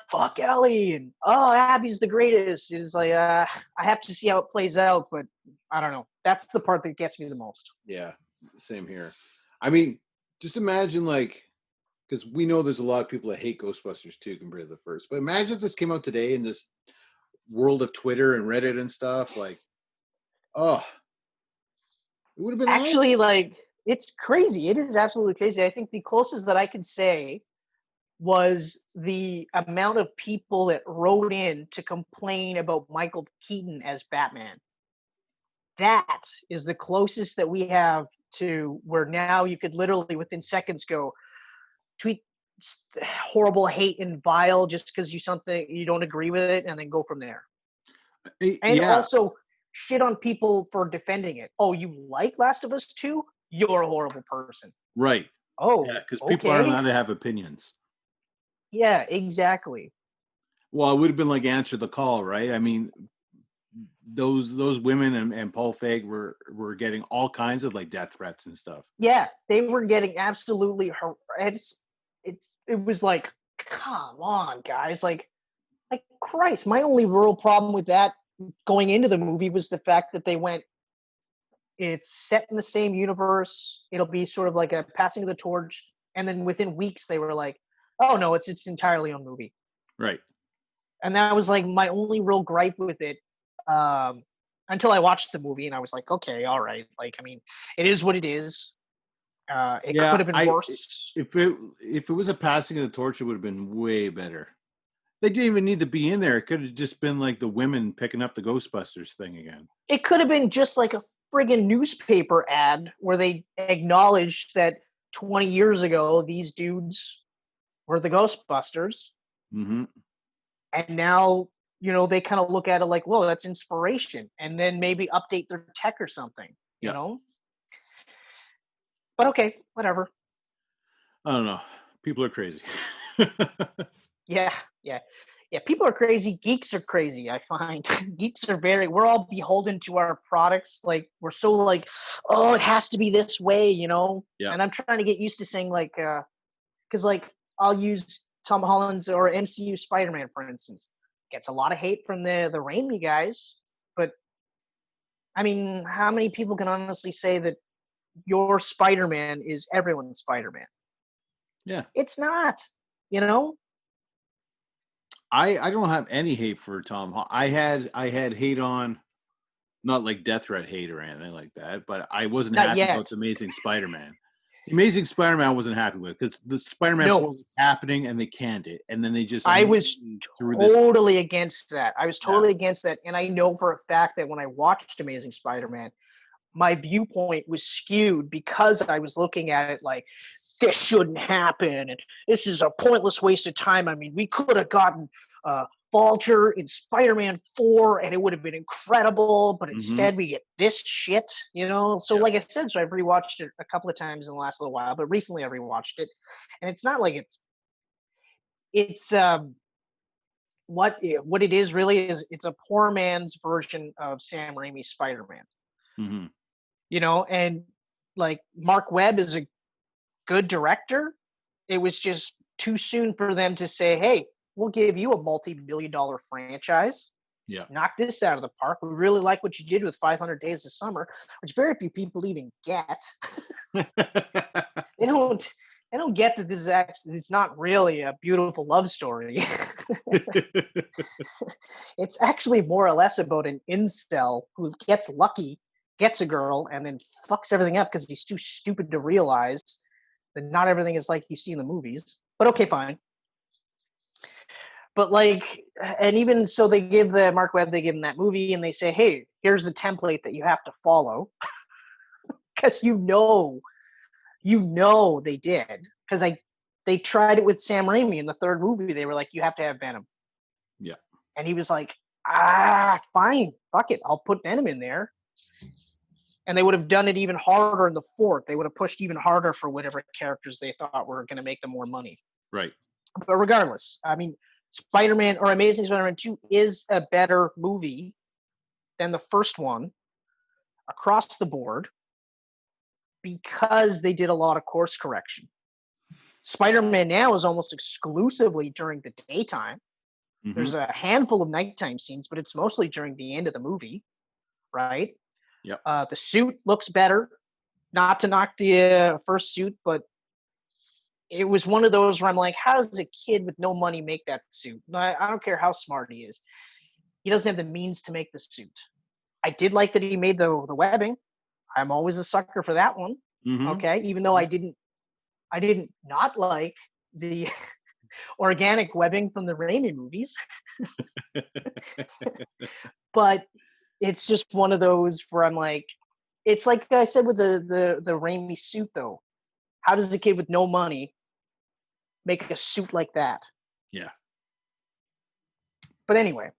S1: fuck Ellie, and oh, Abby's the greatest. It's like, I have to see how it plays out, but I don't know. That's the part that gets me the most.
S2: Yeah, same here. I mean, just imagine like, because we know there's a lot of people that hate Ghostbusters 2 compared to the first. But imagine if this came out today in this world of Twitter and Reddit and stuff. Like, oh, it would have been
S1: Actually,
S2: awesome.
S1: like, it's crazy. It is absolutely crazy. I think the closest that I could say was the amount of people that wrote in to complain about Michael Keaton as Batman. That is the closest that we have to where now you could literally within seconds go tweet horrible hate and vile just because you don't agree with it and then go from there. And
S2: Yeah,
S1: also shit on people for defending it. Oh, you like Last of Us 2? You're a horrible person.
S2: right.
S1: Oh,
S2: Yeah, because people aren't
S1: okay.
S2: allowed to have opinions.
S1: Yeah, exactly.
S2: Well, it would have been like answer the call, right? I mean, those women and Paul Feig were getting all kinds of like death threats and stuff.
S1: Yeah, they were getting absolutely it was like, come on, guys. Like Christ, my only real problem with that going into the movie was the fact that they went, it's set in the same universe. It'll be sort of like a passing of the torch. And then within weeks, they were like, oh, no, it's entirely own movie.
S2: Right.
S1: And that was like my only real gripe with it until I watched the movie. And I was like, okay, all right. Like, I mean, it is what it is. It could have been worse.
S2: If it was a passing of the torch, it would have been way better. They didn't even need to be in there. It could have just been like the women picking up the Ghostbusters thing again.
S1: It could have been just like a friggin' newspaper ad where they acknowledged that 20 years ago, these dudes were the Ghostbusters.
S2: Mm-hmm.
S1: And now, they kind of look at it like, well, that's inspiration. And then maybe update their tech or something, you know? But okay, whatever.
S2: I don't know. People are crazy.
S1: Yeah. People are crazy. Geeks are crazy, I find. Geeks are we're all beholden to our products. Like, we're so like, oh, it has to be this way,
S2: Yeah.
S1: And I'm trying to get used to saying like, because like I'll use Tom Holland's or MCU Spider-Man, for instance. Gets a lot of hate from the Raimi guys, but I mean, how many people can honestly say that your Spider-Man is everyone's Spider-Man?
S2: Yeah.
S1: It's not,
S2: I don't have any hate for Tom Holland. I had hate on, not like death threat hate or anything like that, but I wasn't
S1: Not
S2: happy
S1: yet.
S2: about the Amazing Spider-Man. Amazing Spider-Man I wasn't happy with because the Spider-Man 4 was happening and they canned it, and then they just
S1: I was totally against that. I was totally against that, and I know for a fact that when I watched Amazing Spider-Man, my viewpoint was skewed because I was looking at it like, this shouldn't happen, and this is a pointless waste of time. I mean, we could have gotten Vulture in Spider-Man 4, and it would have been incredible, but instead we get this shit, So like I said, so I've rewatched it a couple of times in the last little while, but recently I rewatched it, and it's not like it's what it is really is, it's a poor man's version of Sam Raimi's Spider-Man.
S2: Mm-hmm.
S1: And like Mark Webb is a good director. It was just too soon for them to say, hey, we'll give you a multi-million-dollar franchise.
S2: Yeah.
S1: Knock this out of the park. We really like what you did with 500 Days of Summer, which very few people even get. They don't get that this is actually, it's not really a beautiful love story. It's actually more or less about an incel who gets lucky, gets a girl, and then fucks everything up because he's too stupid to realize that not everything is like you see in the movies. But okay, fine. But like, and even so, they give Mark Webb, they give him that movie, and they say, hey, here's a template that you have to follow, because you know they did, because they tried it with Sam Raimi in the third movie. They were like, you have to have Venom.
S2: Yeah.
S1: And he was like, fine, fuck it, I'll put Venom in there. And they would have done it even harder in the fourth. They would have pushed even harder for whatever characters they thought were going to make them more money.
S2: Right.
S1: But regardless, I mean, Spider-Man or Amazing Spider-Man 2 is a better movie than the first one across the board, because they did a lot of course correction. Spider-Man now is almost exclusively during the daytime. Mm-hmm. There's a handful of nighttime scenes, but it's mostly during the end of the movie, right?
S2: Yep.
S1: The suit looks better. Not to knock the first suit, but it was one of those where I'm like, how does a kid with no money make that suit? I don't care how smart he is. He doesn't have the means to make the suit. I did like that he made the webbing. I'm always a sucker for that one. Mm-hmm. Okay, even though I didn't not like the organic webbing from the Raimi movies. But it's just one of those where I'm like, it's like I said with the Raimi suit though. How does a kid with no money make a suit like that?
S2: Yeah.
S1: But anyway.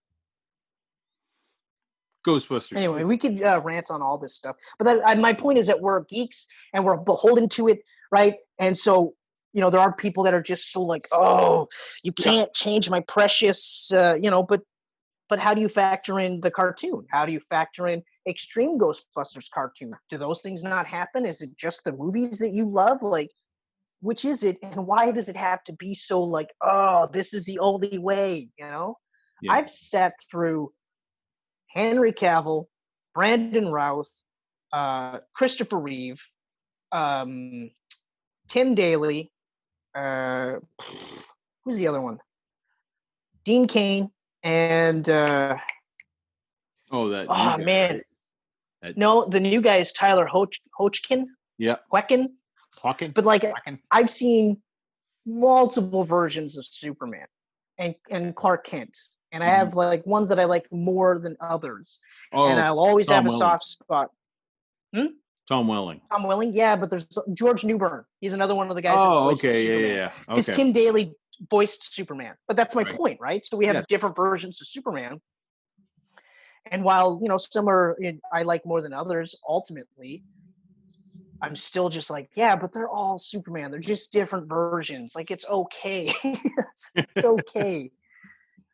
S2: Ghostbusters.
S1: Anyway, we could rant on all this stuff. But my point is that we're geeks and we're beholden to it, right? And so, there are people that are just so like, oh, you can't change my precious, but how do you factor in the cartoon? How do you factor in Extreme Ghostbusters cartoon? Do those things not happen? Is it just the movies that you love? Like, which is it? And why does it have to be so like, oh, this is the only way, Yeah. I've sat through Henry Cavill, Brandon Routh, Christopher Reeve, Tim Daly, who's the other one? Dean Cain, and man. No, the new guy is Tyler Hoechlin.
S2: Yeah.
S1: Hawken. But like,
S2: Hawken.
S1: I've seen multiple versions of Superman and Clark Kent. And I have like ones that I like more than others. Oh, and I'll always have a soft spot.
S2: Tom Welling.
S1: Tom Welling, yeah, but there's George Newbern. He's another one of the guys
S2: that voiced Superman. Yeah.
S1: Because Tim Daly voiced Superman. But that's my point, right? So we have different versions of Superman. And while, some are I like more than others, ultimately, I'm still just like, yeah, but they're all Superman. They're just different versions. Like, it's okay. It's okay.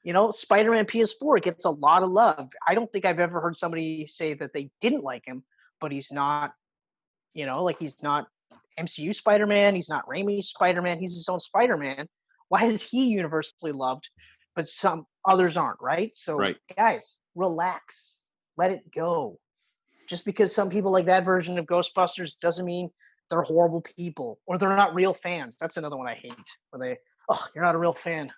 S1: Spider-Man PS4 gets a lot of love. I don't think I've ever heard somebody say that they didn't like him, but he's not, he's not MCU Spider-Man. He's not Raimi's Spider-Man. He's his own Spider-Man. Why is he universally loved, but some others aren't, right? So, guys, relax. Let it go. Just because some people like that version of Ghostbusters doesn't mean they're horrible people or they're not real fans. That's another one I hate. Where you're not a real fan.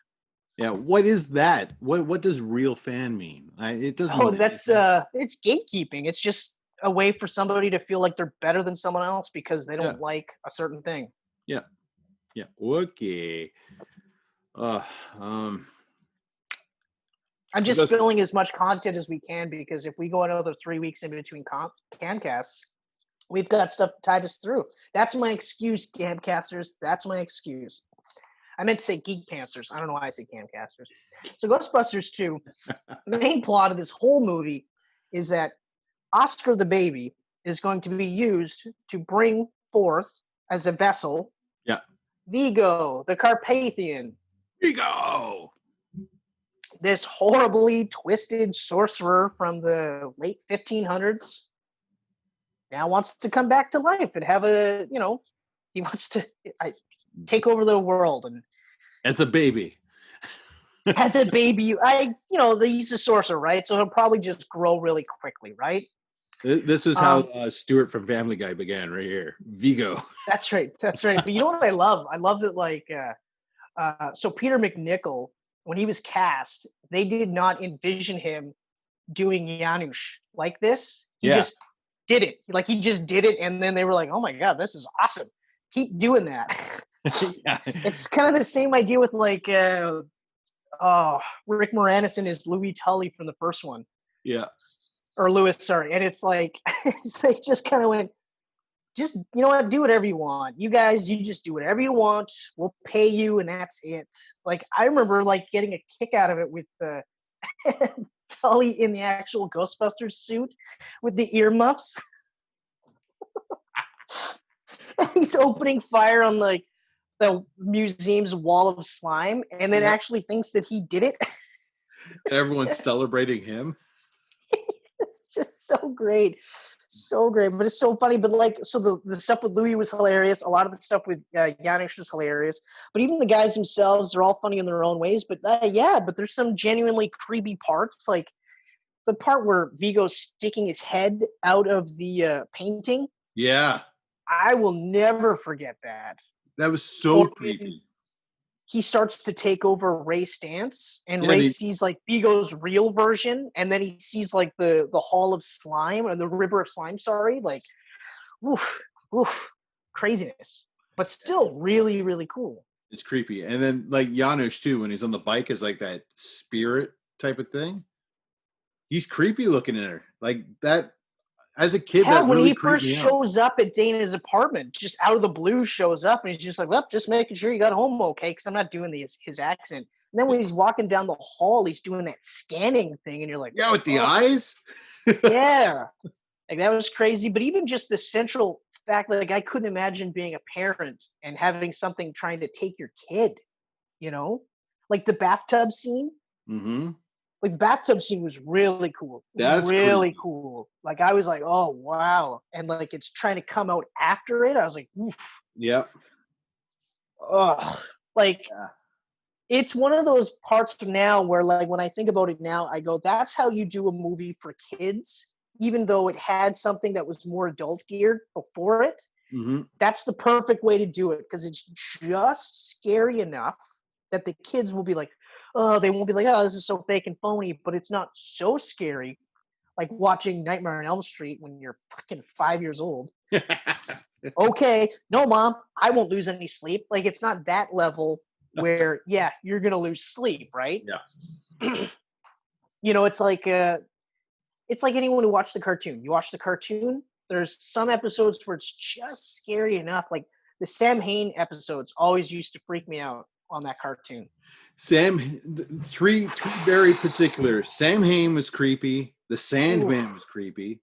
S2: Yeah, what is that? What does real fan mean? It doesn't.
S1: Oh, that's it's gatekeeping. It's just a way for somebody to feel like they're better than someone else because they don't like a certain thing.
S2: Yeah. Okay.
S1: I'm just filling as much content as we can because if we go another 3 weeks in between Camcasts, we've got stuff to tide us through. That's my excuse, Camcasters. That's my excuse. I meant to say Geek Pantsers. I don't know why I say Camcasters. So Ghostbusters 2, the main plot of this whole movie is that Oscar the baby is going to be used to bring forth as a vessel Vigo, the Carpathian.
S2: Vigo!
S1: This horribly twisted sorcerer from the late 1500s now wants to come back to life and have he wants to take over the world and
S2: as a baby.
S1: He's a sorcerer, right? So he'll probably just grow really quickly, right?
S2: This is how Stuart from Family Guy began, right here. Vigo.
S1: That's right. But you know what I love? I love that, so Peter McNichol, when he was cast, they did not envision him doing Janusz like this. He just did it. He just did it, and then they were like, "Oh my god, this is awesome! Keep doing that." It's kind of the same idea with Rick Moranis is Louis Tully from the first one.
S2: Yeah.
S1: or Lewis, sorry. And it's like, they just kind of went, just, you know what, do whatever you want. You guys, you just do whatever you want. We'll pay you, and that's it. Like, I remember like getting a kick out of it with the Tully in the actual Ghostbusters suit with the earmuffs. And he's opening fire on like the museum's wall of slime, and then actually thinks that he did it.
S2: Everyone's celebrating him.
S1: It's just so great. So great, but it's so funny. But like, so the stuff with Louis was hilarious. A lot of the stuff with Janusz was hilarious. But even the guys themselves, they're all funny in their own ways. But but there's some genuinely creepy parts, like the part where Vigo's sticking his head out of the painting.
S2: Yeah,
S1: I will never forget that.
S2: that was so creepy.
S1: He starts to take over Ray's stance, and Ray sees like Vigo's real version, and then he sees like the hall of slime, or the river of slime, sorry, like oof, craziness. But still really, really cool.
S2: It's creepy. And then like Janusz too, when he's on the bike, is like that spirit type of thing. He's creepy looking at her. Like that as a kid,
S1: Hell,
S2: that
S1: when
S2: really
S1: he
S2: creeped
S1: first
S2: me out.
S1: shows up at Dana's apartment, just out of the blue shows up, and he's just like, well, just making sure you got home okay, because I'm not doing his accent. And then when he's walking down the hall, he's doing that scanning thing, and you're like,
S2: yeah, with the eyes.
S1: Yeah, like that was crazy. But even just the central fact, like I couldn't imagine being a parent and having something trying to take your kid, you know, like the bathtub scene.
S2: Mm-hmm.
S1: Like the bathtub scene was really cool.
S2: That's
S1: really
S2: creepy.
S1: cool. Like I was like, oh wow. And like it's trying to come out after it. I was like, oof.
S2: Yep.
S1: Ugh. Like it's one of those parts of now where like when I think about it now, I go, that's how you do a movie for kids, even though it had something that was more adult geared before it.
S2: Mm-hmm.
S1: That's the perfect way to do it, because it's just scary enough that the kids will be like, oh, they won't be like, oh, this is so fake and phony, but it's not so scary like watching Nightmare on Elm Street when you're fucking 5 years old. Okay, no, Mom, I won't lose any sleep. Like, it's not that level where, yeah, you're going to lose sleep, right?
S2: Yeah.
S1: You know, it's like anyone who watched the cartoon. You watch the cartoon, there's some episodes where it's just scary enough. Like the Sam Hain episodes always used to freak me out on that cartoon.
S2: Sam, three very particular. Sam Hain was creepy. The Sandman was creepy.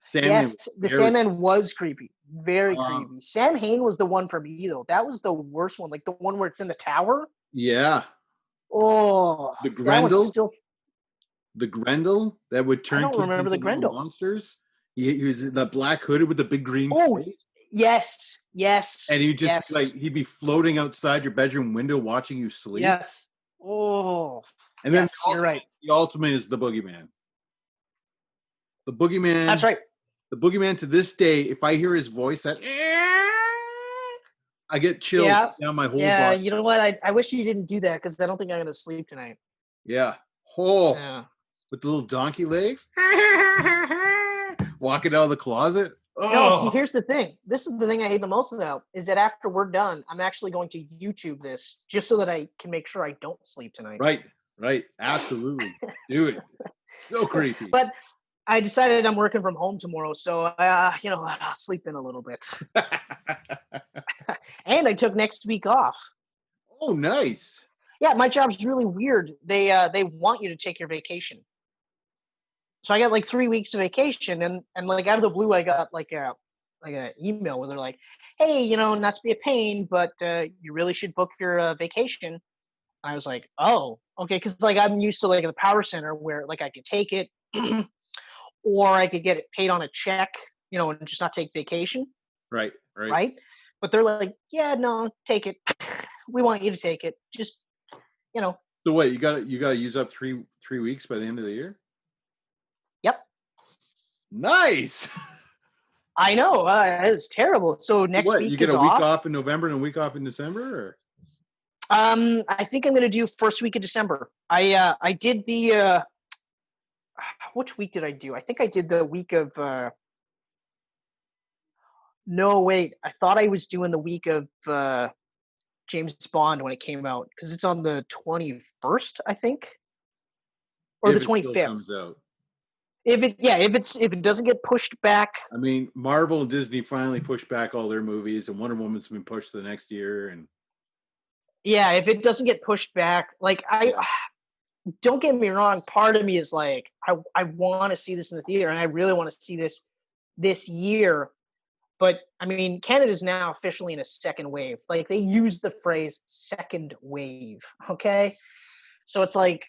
S1: The Sandman was creepy. Very creepy. Sam Hain was the one for me, though. That was the worst one. Like the one where it's in the tower.
S2: Yeah.
S1: Oh.
S2: The Grendel. The Grendel that would turn
S1: kids into
S2: the Grendel monsters. He was the black hooded with the big green face.
S1: Yes.
S2: And you just like he'd be floating outside your bedroom window watching you sleep.
S1: Yes. Oh.
S2: And then
S1: you're right.
S2: The ultimate is the Boogeyman. The Boogeyman.
S1: That's right.
S2: The Boogeyman to this day, if I hear his voice, that I get chills down my whole body.
S1: Yeah, you know what? I wish you didn't do that, because I don't think I'm gonna sleep tonight.
S2: Yeah. With the little donkey legs. Walking out of the closet. Oh.
S1: No, see, here's the thing. This is the thing I hate the most about, is that after we're done, I'm actually going to YouTube this just so that I can make sure I don't sleep tonight.
S2: Right. Absolutely. Do it. So creepy.
S1: But I decided I'm working from home tomorrow, so I'll sleep in a little bit. And I took next week off.
S2: Oh, nice.
S1: Yeah, my job's really weird. They want you to take your vacation. So I got like 3 weeks of vacation, and like out of the blue, I got like a email where they're like, hey, not to be a pain, but you really should book your vacation. And I was like, oh, okay, because like I'm used to like the power center where like I could take it, or I could get it paid on a check, and just not take vacation.
S2: Right.
S1: But they're like, yeah, no, take it. We want you to take it. Just,
S2: So wait, you gotta use up three weeks by the end of the year?
S1: Yep.
S2: Nice.
S1: I know. It's terrible. So next week
S2: you get a week off in November and a week off in December, or?
S1: I think I'm gonna do first week of December. I did the which week did I do? I think I did the week of no, wait. I thought I was doing the week of James Bond when it came out, because it's on the 21st, I think. Or the 25th.
S2: Comes out.
S1: If it doesn't get pushed back.
S2: I mean, Marvel and Disney finally pushed back all their movies, and Wonder Woman's been pushed to the next year. And
S1: Yeah, if it doesn't get pushed back, like don't get me wrong, part of me is like, I want to see this in the theater, and I really want to see this year. But I mean, Canada's now officially in a second wave. Like they use the phrase "second wave." Okay, so it's like,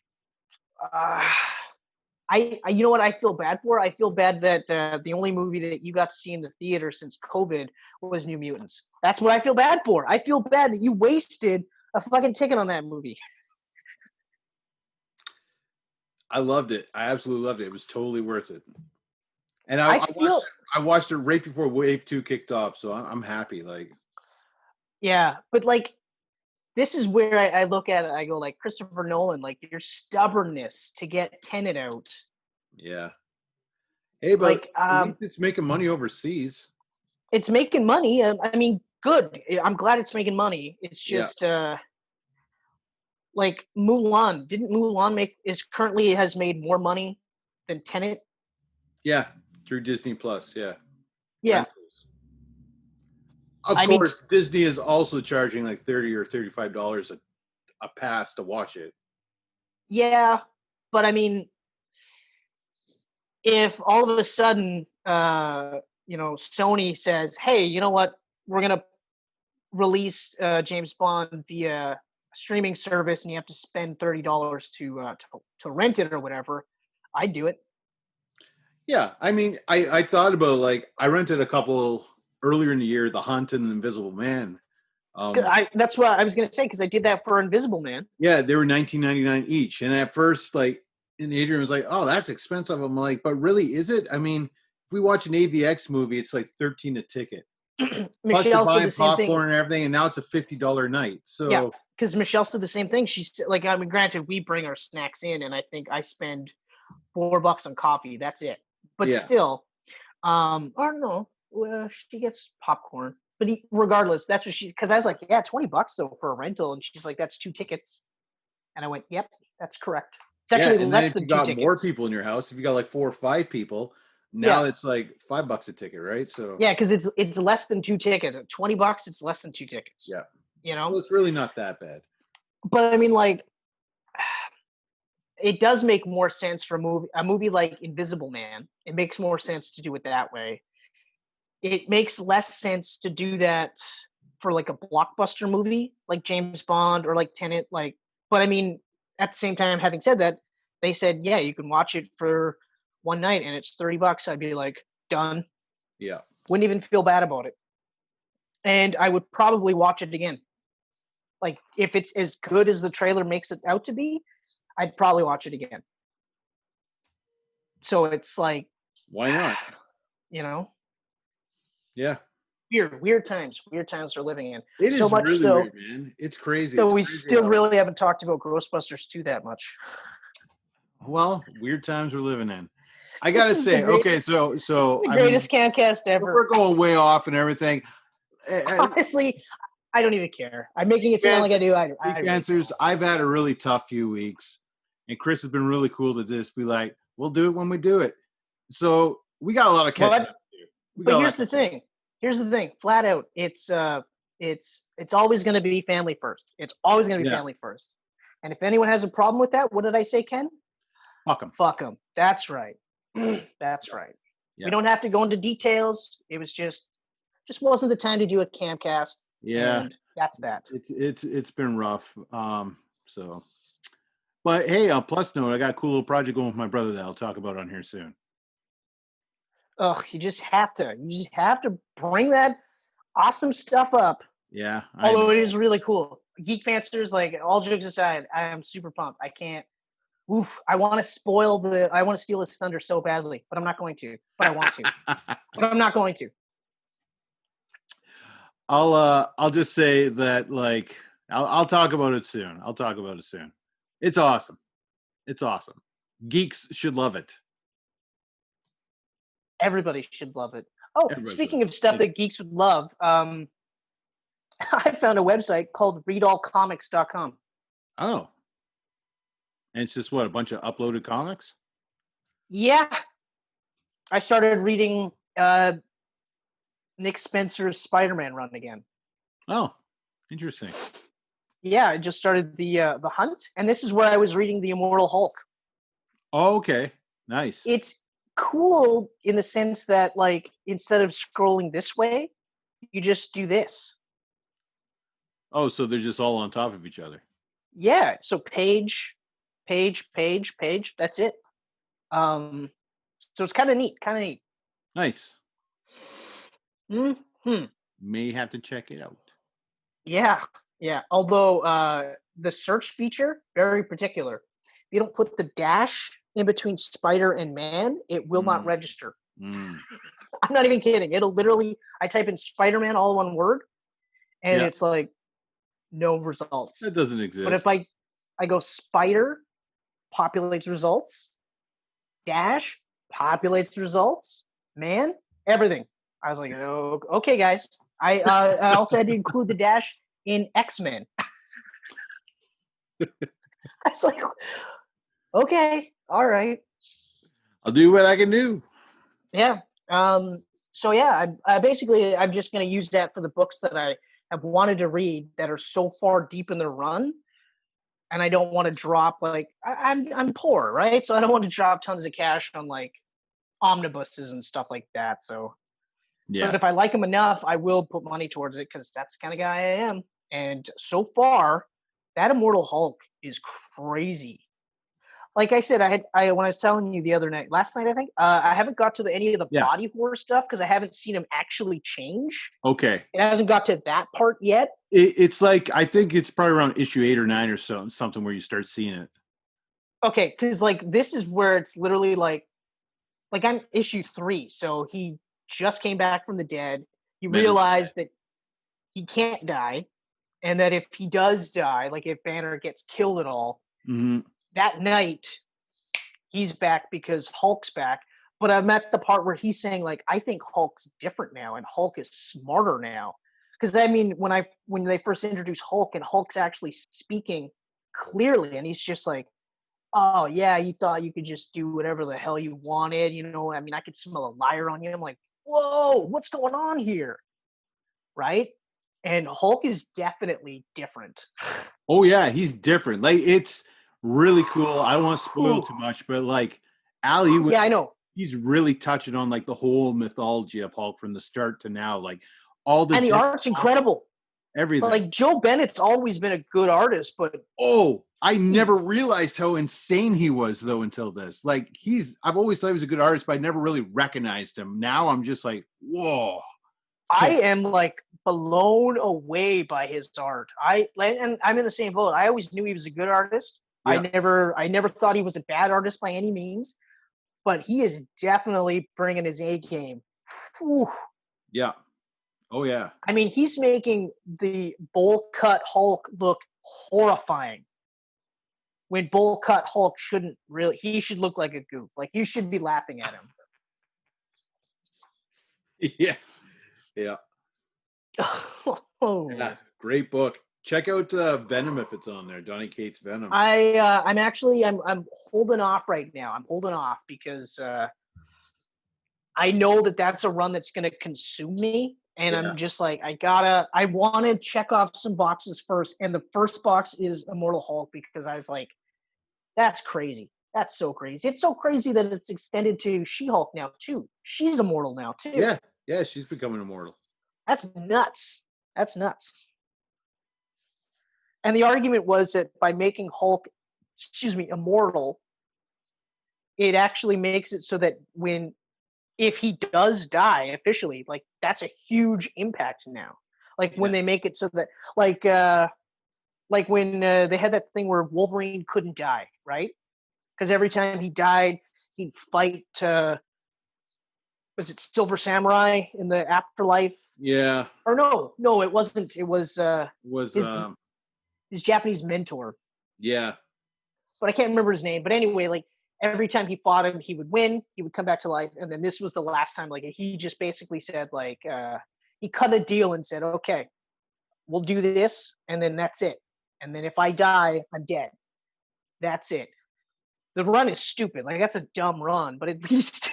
S1: you know what I feel bad for? I feel bad that the only movie that you got to see in the theater since COVID was New Mutants. That's what I feel bad for. I feel bad that you wasted a fucking ticket on that movie.
S2: I loved it. I absolutely loved it. It was totally worth it. And I watched it right before Wave 2 kicked off, so I'm happy. Like,
S1: yeah, but like, this is where I look at it. I go like, Christopher Nolan, like your stubbornness to get Tenet out.
S2: Yeah. Hey, but like, at least it's making money overseas.
S1: It's making money. I mean, good. I'm glad it's making money. It's just like Mulan. Didn't Mulan currently has made more money than Tenet?
S2: Yeah, through Disney Plus. Yeah.
S1: Yeah.
S2: Rentals. Of course, Disney is also charging like $30 or $35 a pass to watch it.
S1: Yeah, but I mean, if all of a sudden, Sony says, "Hey, you know what? We're gonna release James Bond via a streaming service, and you have to spend $30 to rent it or whatever," I'd do it.
S2: Yeah, I mean, I thought about like I rented a couple earlier in the year, The Hunt and The Invisible Man.
S1: That's what I was gonna say because I did that for Invisible Man.
S2: Yeah, they were $19.99 each, and at first, like, and Adrian was like, "Oh, that's expensive." I'm like, "But really, is it? I mean, if we watch an AVX movie, it's like $13 a ticket. Plus you're buying popcorn and everything, and now it's a $50 night." So
S1: yeah, because Michelle said the same thing. She's like, I mean, granted, we bring our snacks in, and I think I spend $4 on coffee. That's it. But still, or no, she gets popcorn. But regardless, that's what because I was like, yeah, $20 though for a rental, and she's like, that's 2 tickets, and I went, yep, that's correct. It's actually less than 2 tickets. If you got
S2: more people in your house, if you got like 4 or 5 people, now it's like $5 a ticket, right? So
S1: yeah, because it's less than 2 tickets. At $20, it's less than 2 tickets.
S2: Yeah,
S1: you know,
S2: so it's really not that bad.
S1: But I mean, like, it does make more sense for a movie like Invisible Man. It makes more sense to do it that way. It makes less sense to do that for like a blockbuster movie like James Bond or like Tenet. Like, but I mean, at the same time, having said that, they said, yeah, you can watch it for one night and it's $30. I'd be like, done.
S2: Yeah.
S1: Wouldn't even feel bad about it. And I would probably watch it again. Like, if it's as good as the trailer makes it out to be, I'd probably watch it again. So it's like,
S2: why not?
S1: You know?
S2: Yeah.
S1: Weird times we're living in.
S2: It so is much really so, weird, man. It's crazy.
S1: So
S2: it's
S1: we
S2: crazy
S1: still really haven't talked about Ghostbusters 2 that much.
S2: Well, weird times we're living in. I gotta say, okay, so
S1: the greatest Camcast ever.
S2: We're going way off and everything.
S1: Honestly, I don't even care. I'm making it sound like I do.
S2: Answers. I've had a really tough few weeks, and Chris has been really cool to just be like, "We'll do it when we do it." So we got a lot of catching up to do.
S1: But here's the thing. Here's the thing. Flat out, it's always going to be family first. It's always going to be family first. And if anyone has a problem with that, what did I say, Ken?
S2: Fuck them.
S1: Fuck them. That's right. That's right. Yeah. We don't have to go into details. It was just wasn't the time to do a Camcast.
S2: Yeah,
S1: and that's that.
S2: It's been rough. So, but hey, plus note, I got a cool little project going with my brother that I'll talk about on here soon.
S1: Oh, you just have to bring that awesome stuff up.
S2: Yeah.
S1: Although it is really cool. Geek Pantsers, like, all jokes aside, I am super pumped. I can't. I want to steal his thunder so badly, but I'm not going to. But I want to. But I'm not going to.
S2: I'll just say that, like, I'll talk about it soon. It's awesome. It's awesome. Geeks should love it.
S1: Everybody should love it. Oh, speaking of stuff that geeks would love, I found a website called readallcomics.com.
S2: Oh. And it's just a bunch of uploaded comics?
S1: Yeah. I started reading Nick Spencer's Spider-Man run again.
S2: Oh, interesting.
S1: Yeah, I just started the Hunt, and this is where I was reading the Immortal Hulk.
S2: Oh, okay. Nice.
S1: It's cool in the sense that, like, instead of scrolling this way, you just do this.
S2: Oh, so they're just all on top of each other.
S1: Yeah, so page, page, page, page. That's it. So it's kind of neat.
S2: Nice.
S1: Hmm.
S2: May have to check it out.
S1: Yeah, yeah. Although the search feature, very particular. If you don't put the dash in between Spider and Man, it will not register. I'm not even kidding. It'll literally, I type in Spider-Man all one word, and it's like no results.
S2: That doesn't exist.
S1: But if I go Spider, populates results, dash, populates results, Man, everything. I was like, oh, okay, guys. I also had to include the dash in X-Men. I was like, okay, all right.
S2: I'll do what I can do.
S1: Yeah. So yeah, I'm just going to use that for the books that I have wanted to read that are so far deep in their run, and I don't want to drop, like, I'm poor, right? So I don't want to drop tons of cash on like omnibuses and stuff like that. So, but if I like them enough, I will put money towards it because that's the kind of guy I am. And so far, that Immortal Hulk is crazy. Like I said, I when I was telling you the other night, last night I think, I haven't got to any of the body horror stuff because I haven't seen him actually change.
S2: Okay.
S1: It hasn't got to that part yet.
S2: It's like, I think it's probably around issue 8 or 9 or so, something where you start seeing it.
S1: Okay, because like this is where it's literally like I'm issue 3, so he just came back from the dead. He realized that he can't die, and that if he does die, like if Banner gets killed at all, that night he's back because Hulk's back. But I'm at the part where he's saying, like, I think Hulk's different now and Hulk is smarter now. Because I mean, when they first introduced Hulk and Hulk's actually speaking clearly, and he's just like, oh yeah, you thought you could just do whatever the hell you wanted, you know? I mean, I could smell a liar on you. I'm like, whoa, what's going on here? Right? And Hulk is definitely different.
S2: Oh yeah, he's different. Like, it's really cool. I don't want to spoil too much, but like Ali,
S1: yeah, I know.
S2: He's really touching on like the whole mythology of Hulk from the start to now, like all the,
S1: and the art's incredible.
S2: Everything.
S1: Like Joe Bennett's always been a good artist, but
S2: I never realized how insane he was though until this. Like I've always thought he was a good artist, but I never really recognized him. Now I'm just like, whoa.
S1: I am like blown away by his art. And I'm in the same boat. I always knew he was a good artist. Yeah. I never thought he was a bad artist by any means, but he is definitely bringing his A game. Whew.
S2: Yeah. Oh yeah.
S1: I mean, he's making the bowl cut Hulk look horrifying. When bowl cut Hulk shouldn't really, he should look like a goof. Like you should be laughing at him.
S2: Yeah. Yeah. Yeah. Great book. Check out Venom if it's on there. Donny Cates' Venom.
S1: I'm holding off right now. I'm holding off because I know that's a run that's going to consume me. And I'm just like, I want to check off some boxes first. And the first box is Immortal Hulk because I was like, that's crazy. That's so crazy. It's so crazy that it's extended to She-Hulk now too. She's immortal now too.
S2: Yeah. Yeah. She's becoming immortal.
S1: That's nuts. That's nuts. And the argument was that by making Hulk, immortal, it actually makes it so that if he does die officially, like that's a huge impact now. Like when they make it so that, like when they had that thing where Wolverine couldn't die, right? Because every time he died, he'd fight. Was it Silver Samurai in the afterlife?
S2: Yeah.
S1: Or no, it wasn't. It was his Japanese mentor.
S2: Yeah.
S1: But I can't remember his name. But anyway, like every time he fought him, he would win. He would come back to life. And then this was the last time. Like he just basically said, like he cut a deal and said, "Okay, we'll do this, and then that's it. And then if I die, I'm dead. That's it." The run is stupid. Like that's a dumb run, but at least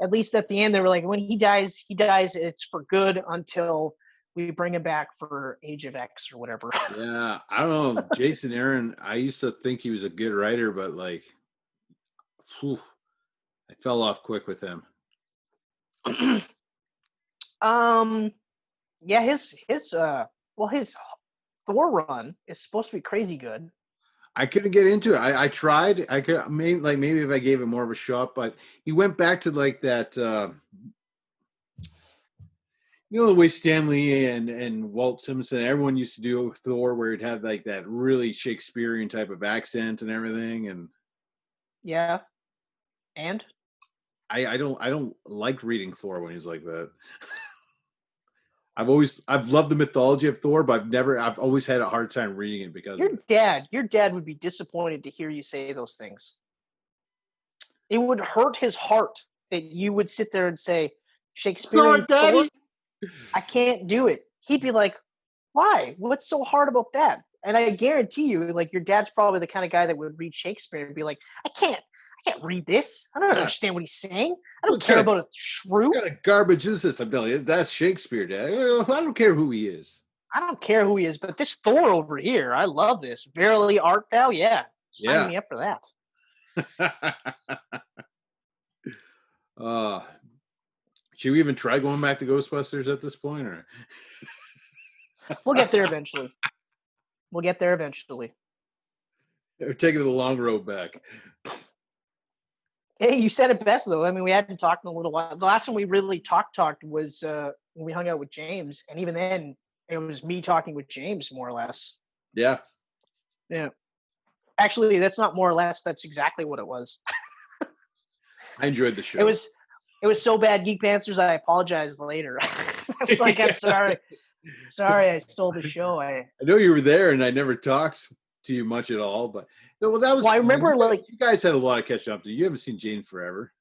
S1: at least at the end, they were like, when he dies, it's for good until we bring him back for Age of X or whatever.
S2: Yeah, I don't know. Jason Aaron, I used to think he was a good writer, but like, whew, I fell off quick with him.
S1: Yeah, his Thor run is supposed to be crazy good.
S2: I couldn't get into it. I tried. I could maybe if I gave it more of a shot, but he went back to like that. The way Stanley and Walt Simpson, everyone used to do Thor, where it had like that really Shakespearean type of accent and everything. And
S1: yeah, and
S2: I don't like reading Thor when he's like that. I've loved the mythology of Thor, but I've always had a hard time reading it because
S1: your dad would be disappointed to hear you say those things. It would hurt his heart that you would sit there and say Shakespearean Thor. I can't do it. He'd be like, why? What's so hard about that? And I guarantee you, like, your dad's probably the kind of guy that would read Shakespeare and be like, I can't read this. I don't understand what he's saying. I don't care about a shrew.
S2: What kind of garbage is this? I'm telling you, that's Shakespeare, Dad. I don't care who he is.
S1: I don't care who he is, but this Thor over here, I love this. Verily art thou? Yeah. Sign me up for that.
S2: Should we even try going back to Ghostbusters at this point? Or
S1: we'll get there eventually.
S2: We're taking the long road back.
S1: Hey, you said it best, though. I mean, we hadn't talked in a little while. The last time we really talked was when we hung out with James. And even then, it was me talking with James, more or less.
S2: Yeah.
S1: Yeah. Actually, that's not more or less. That's exactly what it was.
S2: I enjoyed the show.
S1: It was so bad, Geek Pantsers, I apologized later. I was like, I'm sorry. Sorry, I stole the show. I
S2: know you were there, and I never talked to you much at all. But that was. Well,
S1: I remember
S2: you guys had a lot of catching up to. You haven't seen Jane forever.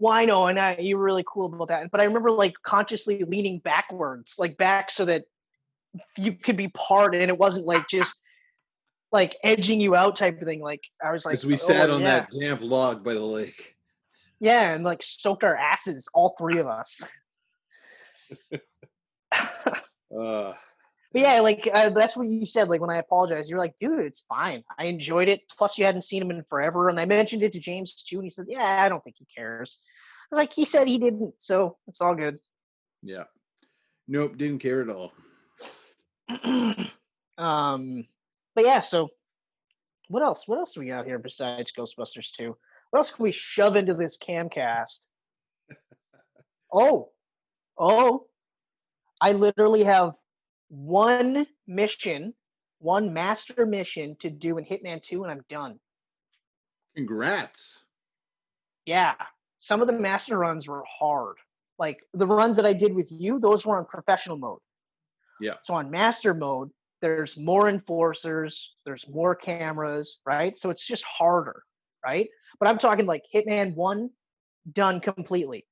S1: Well, I know, and you were really cool about that. But I remember consciously leaning backwards, back, so that you could be part, and it wasn't just edging you out type of thing. I was like,
S2: because we sat on that damp log by the lake.
S1: Yeah, and soaked our asses, all three of us. But yeah, that's what you said. When I apologized, you're like, dude, it's fine. I enjoyed it. Plus, you hadn't seen him in forever, and I mentioned it to James too, and he said, "Yeah, I don't think he cares." I was like, he said he didn't, so it's all good.
S2: Yeah. Nope, didn't care at all.
S1: But yeah, so what else? What else do we got here besides Ghostbusters 2? What else can we shove into this camcast? Oh, I literally have one master mission to do in Hitman 2, and I'm done.
S2: Congrats.
S1: Yeah. Some of the master runs were hard. The runs that I did with you, those were on professional mode.
S2: Yeah.
S1: So on master mode, there's more enforcers, there's more cameras, right? So it's just harder, right? But I'm talking Hitman 1 done completely.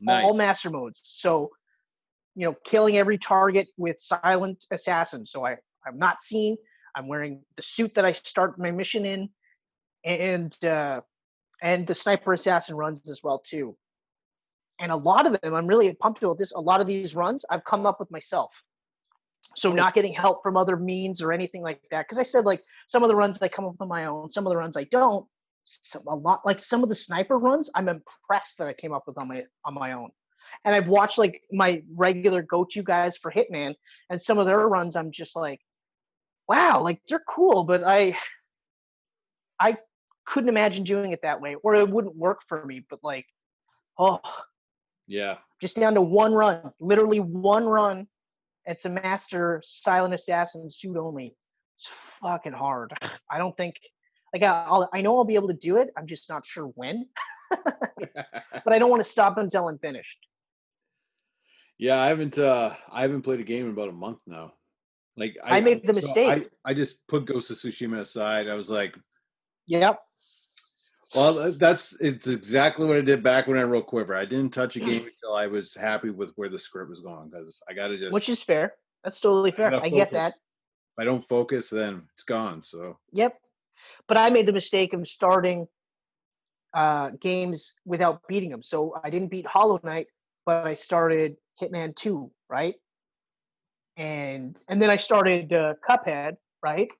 S1: Nice. All master modes. So, killing every target with silent assassin. So I'm not seen. I'm wearing the suit that I start my mission in, and the sniper assassin runs as well too. And a lot of them, I'm really pumped about this. A lot of these runs I've come up with myself. So not getting help from other means or anything like that. Because I said some of the runs I come up with on my own, some of the runs I don't. So a lot some of the sniper runs, I'm impressed that I came up with on my own. And I've watched my regular go-to guys for Hitman, and some of their runs I'm just wow, they're cool, but I couldn't imagine doing it that way, or it wouldn't work for me. But
S2: yeah,
S1: just down to one run, literally one run. It's a master silent assassin suit only. It's fucking hard. I don't think I know I'll be able to do it. I'm just not sure when. But I don't want to stop until I'm finished.
S2: Yeah, I haven't played a game in about a month now.
S1: I made the mistake.
S2: I just put Ghost of Tsushima aside. I was like,
S1: yep.
S2: Well, it's exactly what I did back when I wrote Quiver. I didn't touch a game until I was happy with where the script was going, because I got to just.
S1: Which is fair. That's totally fair. I get that.
S2: If I don't focus, then it's gone. So.
S1: Yep. But I made the mistake of starting games without beating them. So I didn't beat Hollow Knight, but I started Hitman 2, right? And then I started Cuphead, right?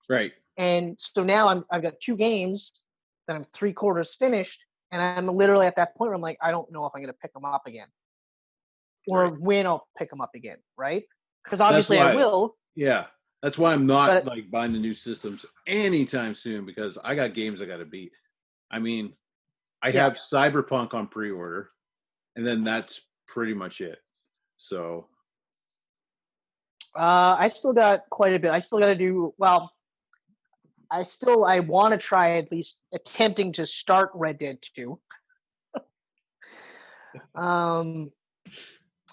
S2: Right.
S1: And so now I've got 2 games that I'm 3/4 finished, and I'm literally at that point where I'm like, I don't know if I'm going to pick them up again, or
S2: Right.
S1: when I'll pick them up again, right? Because
S2: That's
S1: obviously I
S2: why.
S1: will.
S2: Yeah. That's why I'm not
S1: But
S2: like buying the new systems anytime soon, because I got games I got to beat. I mean, I
S1: yeah,
S2: have Cyberpunk on pre-order, and then that's pretty much it. So
S1: I still got quite a bit. I still got to do well. I want to try at least attempting to start Red Dead 2.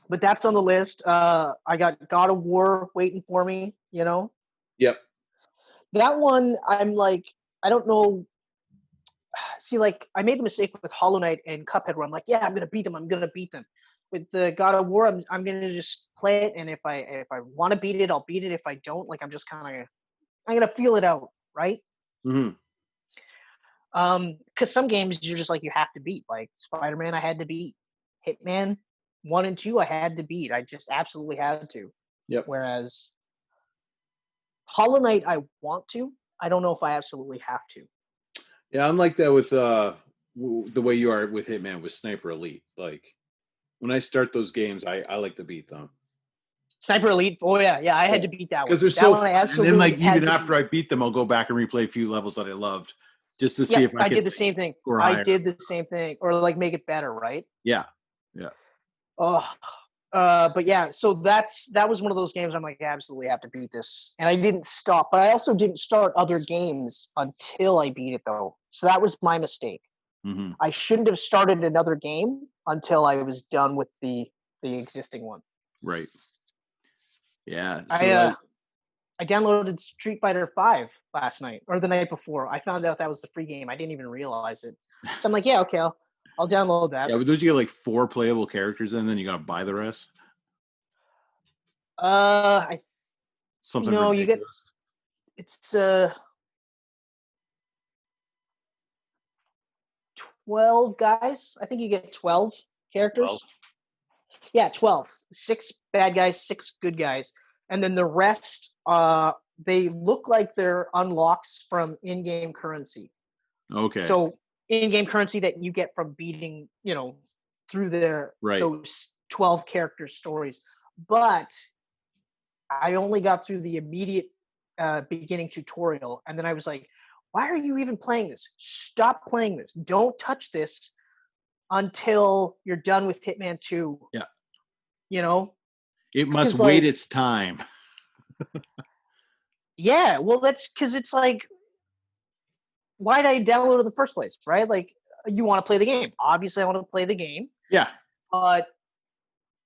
S1: But that's on the list. I got God of War waiting for me.
S2: yep.
S1: That one I'm like, I don't know. See, like I made the mistake with Hollow Knight and Cuphead, where I'm like, yeah, I'm gonna beat them. I'm gonna beat them. With the God of War, I'm gonna just play it, and if I want to beat it, I'll beat it. If I don't, like, I'm gonna feel it out, right?
S2: Mm-hmm.
S1: Because some games you're just like you have to beat. Like Spider-Man, I had to beat. Hitman 1 and 2, I had to beat. I just absolutely had to.
S2: Yep.
S1: Whereas Hollow Knight, I want to. I don't know if I absolutely have to.
S2: Yeah, I'm like that with the way you are with Hitman with Sniper Elite. Like when I start those games, I like to beat them.
S1: Sniper Elite. Oh yeah, I had to beat that one.
S2: Because they're
S1: That
S2: so
S1: one I
S2: fun. And then like
S1: absolutely had
S2: even
S1: to
S2: after
S1: beat.
S2: I beat them, I'll go back and replay a few levels that I loved just to see
S1: Yep,
S2: if I
S1: I
S2: could
S1: did the same thing.
S2: score
S1: I
S2: higher.
S1: did the same thing, or like make it better, right?
S2: Yeah. Yeah.
S1: Oh, but yeah, so that was one of those games I'm like, I absolutely have to beat this, and I didn't stop. But I also didn't start other games until I beat it, though. So that was my mistake.
S2: Mm-hmm.
S1: I shouldn't have started another game until I was done with the existing one.
S2: Right. Yeah. So
S1: I downloaded Street Fighter 5 last night or the night before. I found out that was the free game. I didn't even realize it. So I'm like, yeah, okay, I'll download that.
S2: yeah, but don't you get like 4 playable characters and then you gotta buy the rest?
S1: I
S2: Something
S1: no, you get
S2: ridiculous.
S1: it's 12 guys. I think you get 12 characters.
S2: Well,
S1: Yeah, 12. 6 bad guys, 6 good guys. And then the rest, they look like they're unlocks from in-game currency.
S2: okay.
S1: So in-game currency that you get from beating, through
S2: Right.
S1: those 12 character stories. But I only got through the immediate beginning tutorial, and then I was like, why are you even playing this? Stop playing this. Don't touch this until you're done with Hitman 2.
S2: Yeah.
S1: Because,
S2: It must wait
S1: like,
S2: its time.
S1: yeah, well, that's because it's like, why did I download it in the first place, right? Like, you want to play the game. Obviously, I want to play the game.
S2: Yeah.
S1: But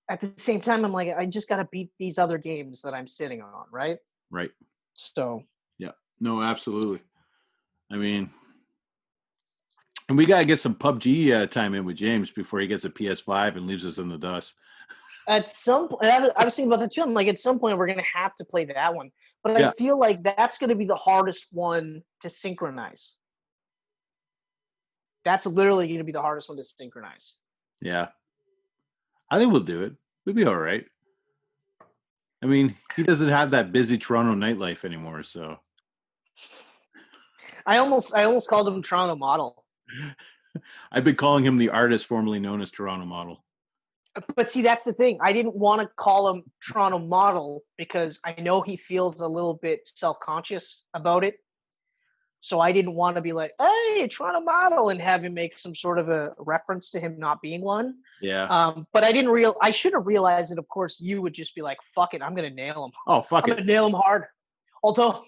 S1: at the same time, I'm like, I just got to beat these other games that I'm sitting on, right?
S2: Right.
S1: So.
S2: Yeah. No, absolutely. I mean, and we gotta get some PUBG time in with James before he gets a PS5 and leaves us in the dust.
S1: At some point, I was thinking about that too. I'm like, at some point, we're going to have to play that one. But
S2: Yeah.
S1: I feel like that's going to be the hardest one to synchronize. That's literally going to be the hardest one to synchronize.
S2: Yeah. I think we'll do it. We'll be all right. I mean, he doesn't have that busy Toronto nightlife anymore, so.
S1: I almost called him Toronto Model.
S2: I've been calling him the artist formerly known as Toronto Model.
S1: But see, that's the thing. I didn't want to call him Toronto Model because I know he feels a little bit self-conscious about it. So I didn't want to be like, hey, Toronto Model, and have him make some sort of a reference to him not being one.
S2: Yeah.
S1: But I should have realized that, of course, you would just be like, fuck it, I'm going to nail him.
S2: Oh, fuck
S1: I'm
S2: it.
S1: going to nail him hard. Although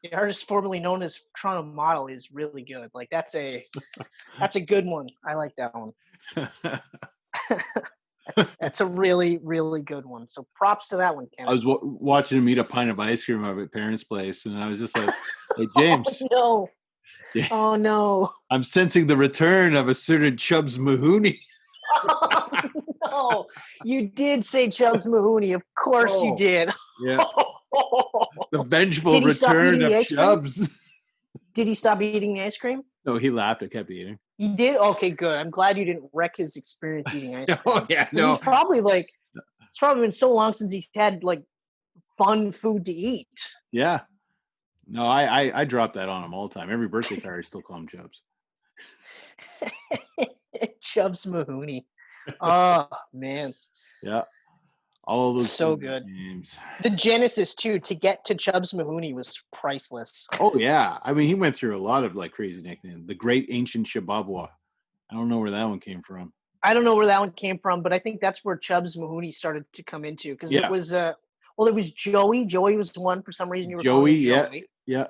S1: the artist formerly known as Toronto Model is really good. Like, that's a good one. I like that one. That's a really, really good one. So props to that one, Ken.
S2: I was watching him eat a pint of ice cream at my parents' place, and I was just like, hey, James.
S1: Oh, no.
S2: Yeah.
S1: Oh, no.
S2: I'm sensing the return of a certain Chubbs Mahoney.
S1: Oh, no. You did say Chubbs Mahoney. Of course you did.
S2: Yeah. The vengeful
S1: Did he stop
S2: return
S1: eating the
S2: of
S1: ice cream?
S2: Chubbs.
S1: Did he stop eating the ice cream?
S2: No, he laughed. I kept eating.
S1: You did? Okay, good. I'm glad you didn't wreck his experience eating ice cream.
S2: Oh yeah,
S1: 'Cause
S2: no,
S1: he's probably like, it's probably been so long since he's had like fun food to eat.
S2: yeah, no. I drop that on him all the time. Every birthday card, I still call him Chubs.
S1: Chubbs Mahoney. Oh man,
S2: Yeah, all those
S1: so good.
S2: names.
S1: The Genesis too, to get to Chubbs Mahoney was priceless.
S2: Oh yeah, I mean he went through a lot of like crazy nicknames. The Great Ancient Shababwa. I don't know where that one came from.
S1: I don't know where that one came from, but I think that's where Chubbs Mahoney started to come into because
S2: Yeah.
S1: it was well, it was Joey. Joey was the one for some reason you were
S2: Joey,
S1: calling him Joey.
S2: yeah.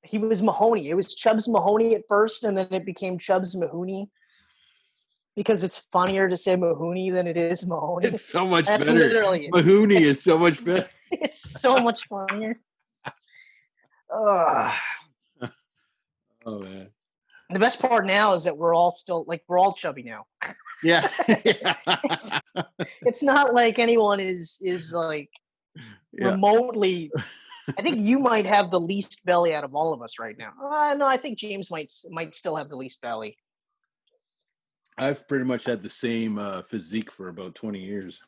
S1: He was Mahoney. It was Chubbs Mahoney at first, and then it became Chubbs Mahoney because it's funnier to say Mahoney than it is Mahoney.
S2: It's so much
S1: That's
S2: better.
S1: literally it.
S2: Mahoney is so much better.
S1: It's so much funnier. Ugh.
S2: Oh man.
S1: The best part now is that we're all chubby now.
S2: Yeah.
S1: It's not like anyone is like remotely. I think you might have the least belly out of all of us right now. No, I think James might still have the least belly.
S2: I've pretty much had the same physique for about 20 years.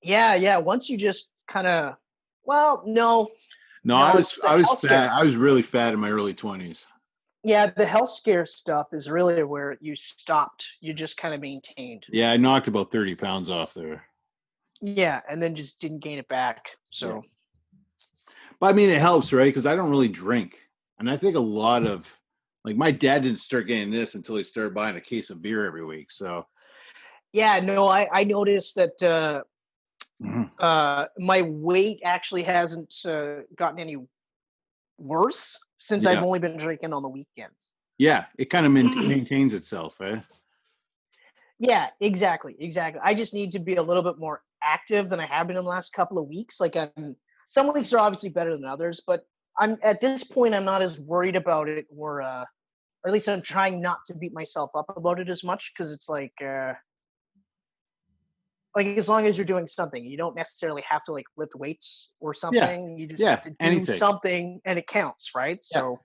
S1: Yeah. Once you just kind of, no,
S2: I was fat. I was really fat in my early 20s.
S1: Yeah, the health scare stuff is really where you stopped. You just kind of maintained.
S2: Yeah, I knocked about 30 pounds off there.
S1: Yeah, and then just didn't gain it back. So,
S2: yeah. But I mean, it helps, right? Because I don't really drink. And I think a lot of, like, my dad didn't start getting this until he started buying a case of beer every week. So,
S1: yeah, no, I noticed that my weight actually hasn't gotten any worse since I've only been drinking on the weekends.
S2: Yeah, it kind of maintains itself, eh?
S1: Yeah, exactly. I just need to be a little bit more active than I have been in the last couple of weeks. Like, some weeks are obviously better than others, but I'm at this point I'm not as worried about it, or at least I'm trying not to beat myself up about it as much, because it's like as long as you're doing something, you don't necessarily have to like lift weights or something. You just have to do something, and it counts, right? Yeah. So,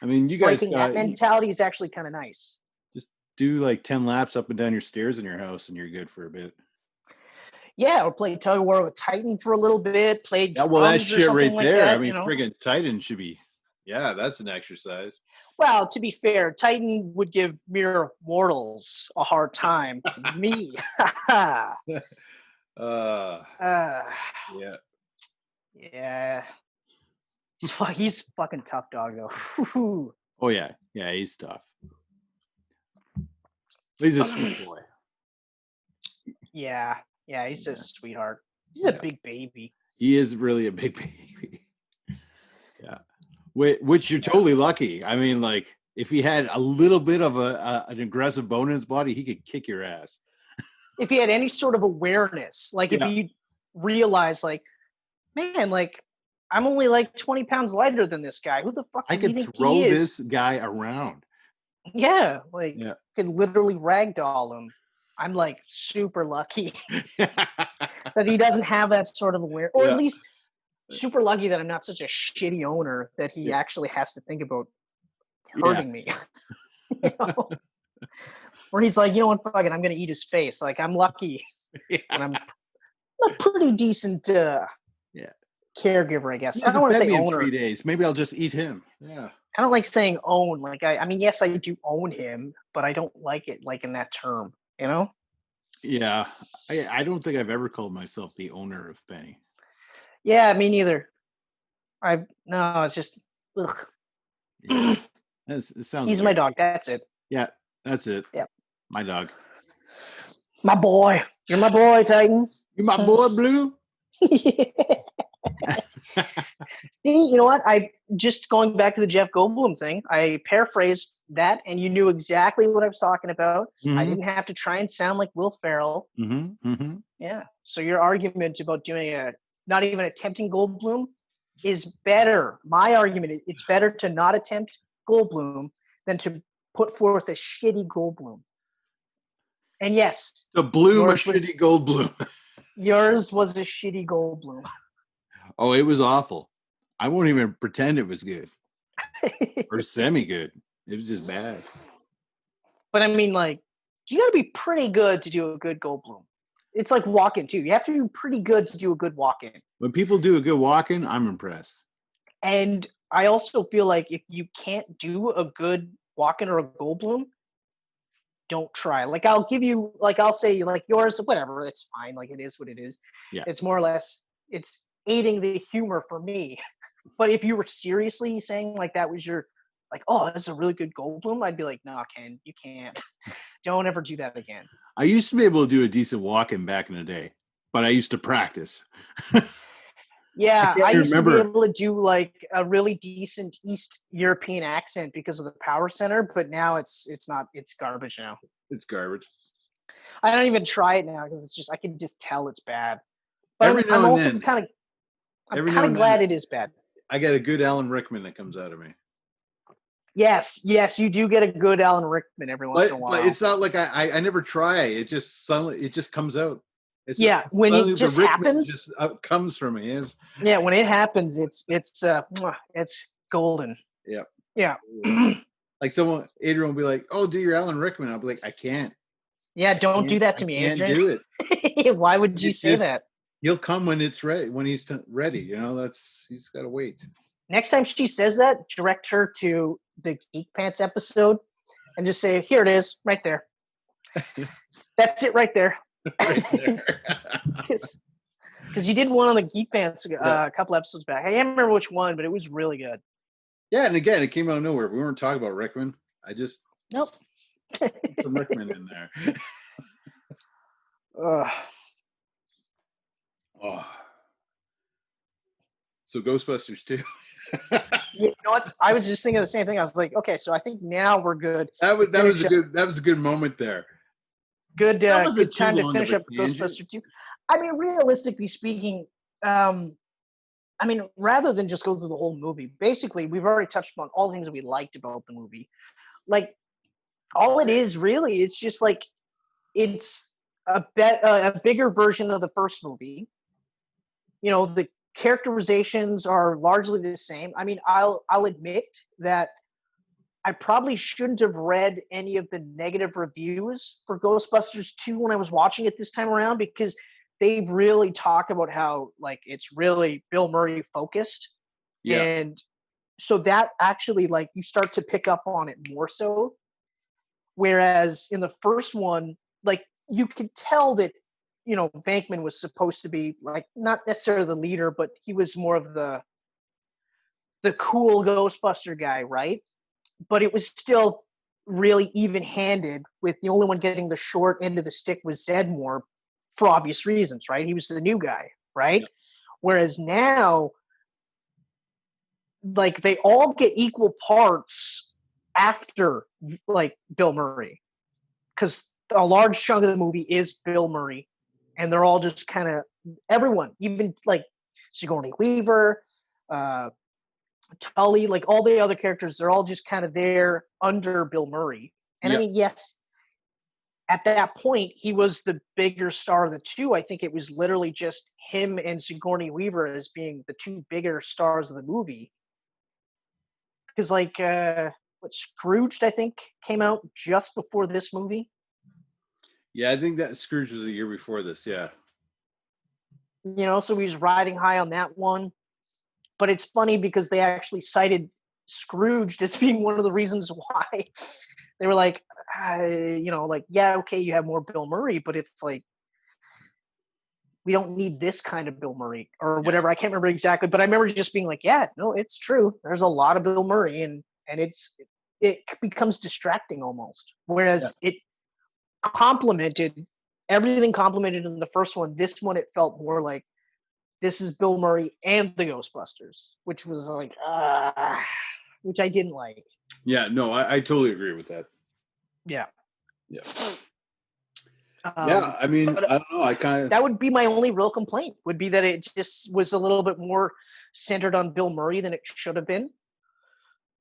S2: I mean, you guys
S1: breaking that mentality is actually kind of nice.
S2: Just do like 10 laps up and down your stairs in your house, and you're good for a bit.
S1: Yeah, or play tug of war with Titan for a little bit. Play drums
S2: that shit right
S1: like
S2: there.
S1: That,
S2: I mean, friggin' Titan should be. Yeah, that's an exercise.
S1: Well, to be fair, Titan would give mere mortals a hard time. Me.
S2: Yeah.
S1: Yeah. He's fucking tough dog though.
S2: Oh yeah. Yeah, he's tough. He's a sweet boy.
S1: Yeah. Yeah, he's a sweetheart. He's a big baby.
S2: He is really a big baby. Yeah. Which you're totally lucky. I mean, like, if he had a little bit of an aggressive bone in his body, he could kick your ass.
S1: If he had any sort of awareness, like if he realized, like, man, like, I'm only like 20 pounds lighter than this guy. Who the fuck does he think he is? I can throw
S2: this guy around.
S1: Yeah, like, could literally ragdoll him. I'm like super lucky that he doesn't have that sort of awareness, or at least super lucky that I'm not such a shitty owner that he actually has to think about hurting me. You know? Where he's like, you know what, fuck it, I'm gonna eat his face. Like, I'm lucky, and I'm a pretty decent caregiver, I guess. I don't want to say owner.
S2: 3 days. Maybe I'll just eat him. Yeah.
S1: I don't like saying own. Like, I mean, yes, I do own him, but I don't like it like in that term. You know?
S2: Yeah, I don't think I've ever called myself the owner of Penny.
S1: Yeah, me neither. No, it's just. Ugh.
S2: Yeah. It sounds.
S1: He's my dog. That's it.
S2: Yeah, that's it.
S1: Yeah,
S2: my dog.
S1: My boy. You're my boy, Titan.
S2: You're my boy, Blue.
S1: See, you know what? I just going back to the Jeff Goldblum thing. I paraphrased that, and you knew exactly what I was talking about. Mm-hmm. I didn't have to try and sound like Will Ferrell.
S2: Mm-hmm. Mm-hmm.
S1: Yeah. So your argument about doing not even attempting Goldblum is better. My argument is it's better to not attempt Goldblum than to put forth a shitty Goldblum. And yes,
S2: the bloom of shitty Goldblum.
S1: Yours was a shitty Goldblum.
S2: Oh, it was awful. I won't even pretend it was good. or semi-good. It was just bad.
S1: But I mean, like, you got to be pretty good to do a good Goldblum. It's like walking too. You have to be pretty good to do a good walk-in.
S2: When people do a good walk-in, I'm impressed.
S1: And I also feel like if you can't do a good walk-in or a Goldblum, don't try. Like, I'll give you, like, I'll say, like, yours, whatever. It's fine. Like, it is what it is.
S2: Yeah.
S1: It's more or less, it's aiding the humor for me. But if you were seriously saying, like, that was your, like, oh, that's a really good Goldblum, I'd be like, no, Ken, you can't. Don't ever do that again.
S2: I used to be able to do a decent walk-in back in the day, but I used to practice.
S1: Yeah, I used to be
S2: remember.
S1: able to do like a really decent East European accent because of the Power Center, but now it's garbage now.
S2: It's garbage.
S1: I don't even try it now because it's just, I can just tell it's bad. But
S2: Every now
S1: I'm
S2: and
S1: also
S2: then.
S1: kind of, I'm
S2: Every
S1: kind
S2: now
S1: of
S2: and
S1: glad
S2: then.
S1: it is bad.
S2: I get a good Alan Rickman that comes out of me.
S1: Yes, you do get a good Alan Rickman every once in a while.
S2: But it's not like I never try. It just suddenly it just comes out. It's
S1: Yeah, when it just happens,
S2: just comes from me.
S1: Yeah, when it happens, it's golden.
S2: Yeah.
S1: Yeah.
S2: Like Adrian will be like, "Oh, do your Alan Rickman." I'll be like, "I can't."
S1: Yeah, don't do that to me,
S2: Adrian.
S1: Can't do it. Why would you say that?
S2: He'll come when it's ready. When he's ready, he's got to wait.
S1: Next time she says that, direct her to the Geek Pants episode, and just say, "Here it is, right there." That's it, right there. Because you did one on the Geek Pants a couple episodes back. I can't remember which one, but it was really good.
S2: Yeah, and again, it came out of nowhere. We weren't talking about Rickman. I just
S1: nope.
S2: Some Rickman in there. Oh. So Ghostbusters 2.
S1: You know what? I was just thinking the same thing. I was like, okay, so I think now we're good.
S2: That was a good moment there.
S1: Good time to finish up Ghostbusters 2. I mean, realistically speaking, rather than just go through the whole movie, basically we've already touched upon all the things that we liked about the movie. Like, all it is really, it's just like, it's a bigger version of the first movie. You know, the characterizations are largely the same. I mean, I'll admit that I probably shouldn't have read any of the negative reviews for Ghostbusters 2 when I was watching it this time around, because they really talk about how, like, it's really Bill Murray focused. Yeah. And so that actually, like, you start to pick up on it more so. Whereas in the first one, like, you could tell that, you know, Venkman was supposed to be, like, not necessarily the leader, but he was more of the cool Ghostbuster guy, right? But it was still really even-handed, with the only one getting the short end of the stick was Zedmore, for obvious reasons, right? He was the new guy, right? Yeah. Whereas now, like, they all get equal parts after, like, Bill Murray, because a large chunk of the movie is Bill Murray, and they're all just kind of, everyone, even like Sigourney Weaver, Tully, like all the other characters, they're all just kind of there under Bill Murray. And I mean, yes, at that point, he was the bigger star of the two. I think it was literally just him and Sigourney Weaver as being the two bigger stars of the movie. Because, like, Scrooged, I think, came out just before this movie.
S2: Yeah, I think that Scrooge was a year before this, yeah.
S1: You know, so he was riding high on that one. But it's funny because they actually cited Scrooged as being one of the reasons why. They were like, you know, like, yeah, okay, you have more Bill Murray, but it's like, we don't need this kind of Bill Murray or whatever. I can't remember exactly, but I remember just being like, yeah, no, it's true. There's a lot of Bill Murray, and it becomes distracting almost. Whereas it complemented everything in the first one. This one, it felt more like, this is Bill Murray and the Ghostbusters, which was like, which I didn't like.
S2: Yeah, no, I totally agree with that.
S1: Yeah.
S2: Yeah. Yeah, I mean, I don't know.
S1: That would be my only real complaint, would be that it just was a little bit more centered on Bill Murray than it should have been.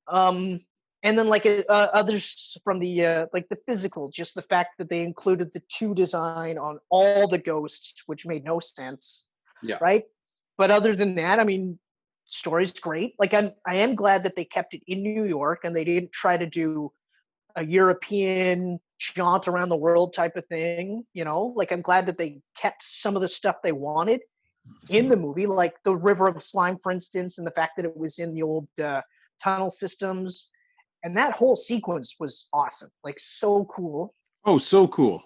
S1: And then, like, others from the like the physical, just the fact that they included the 2 design on all the ghosts, which made no sense.
S2: Yeah.
S1: Right. But other than that, I mean, story's great. Like I am glad that they kept it in New York and they didn't try to do a European jaunt around the world type of thing. Like I'm glad that they kept some of the stuff they wanted in the movie, like the River of Slime, for instance, and the fact that it was in the old tunnel systems. And that whole sequence was awesome. Like so cool.
S2: Oh, so cool.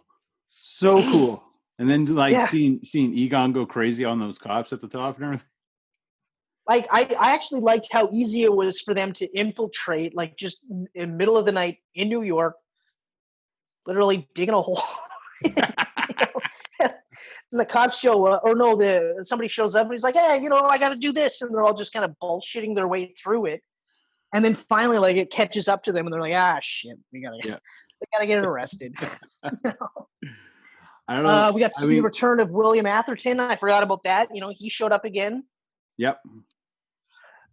S2: So cool. And then like
S1: Yeah.
S2: seeing Egon go crazy on those cops at the top and everything.
S1: Like I actually liked how easy it was for them to infiltrate, like just in the middle of the night in New York, literally digging a hole. And the cops show up, or no, somebody shows up and he's like, hey, I got to do this. And they're all just kind of bullshitting their way through it. And then finally, like, it catches up to them and they're like, shit, we got to get arrested.
S2: I don't know.
S1: We got to see the return of William Atherton. I forgot about that. He showed up again.
S2: Yep.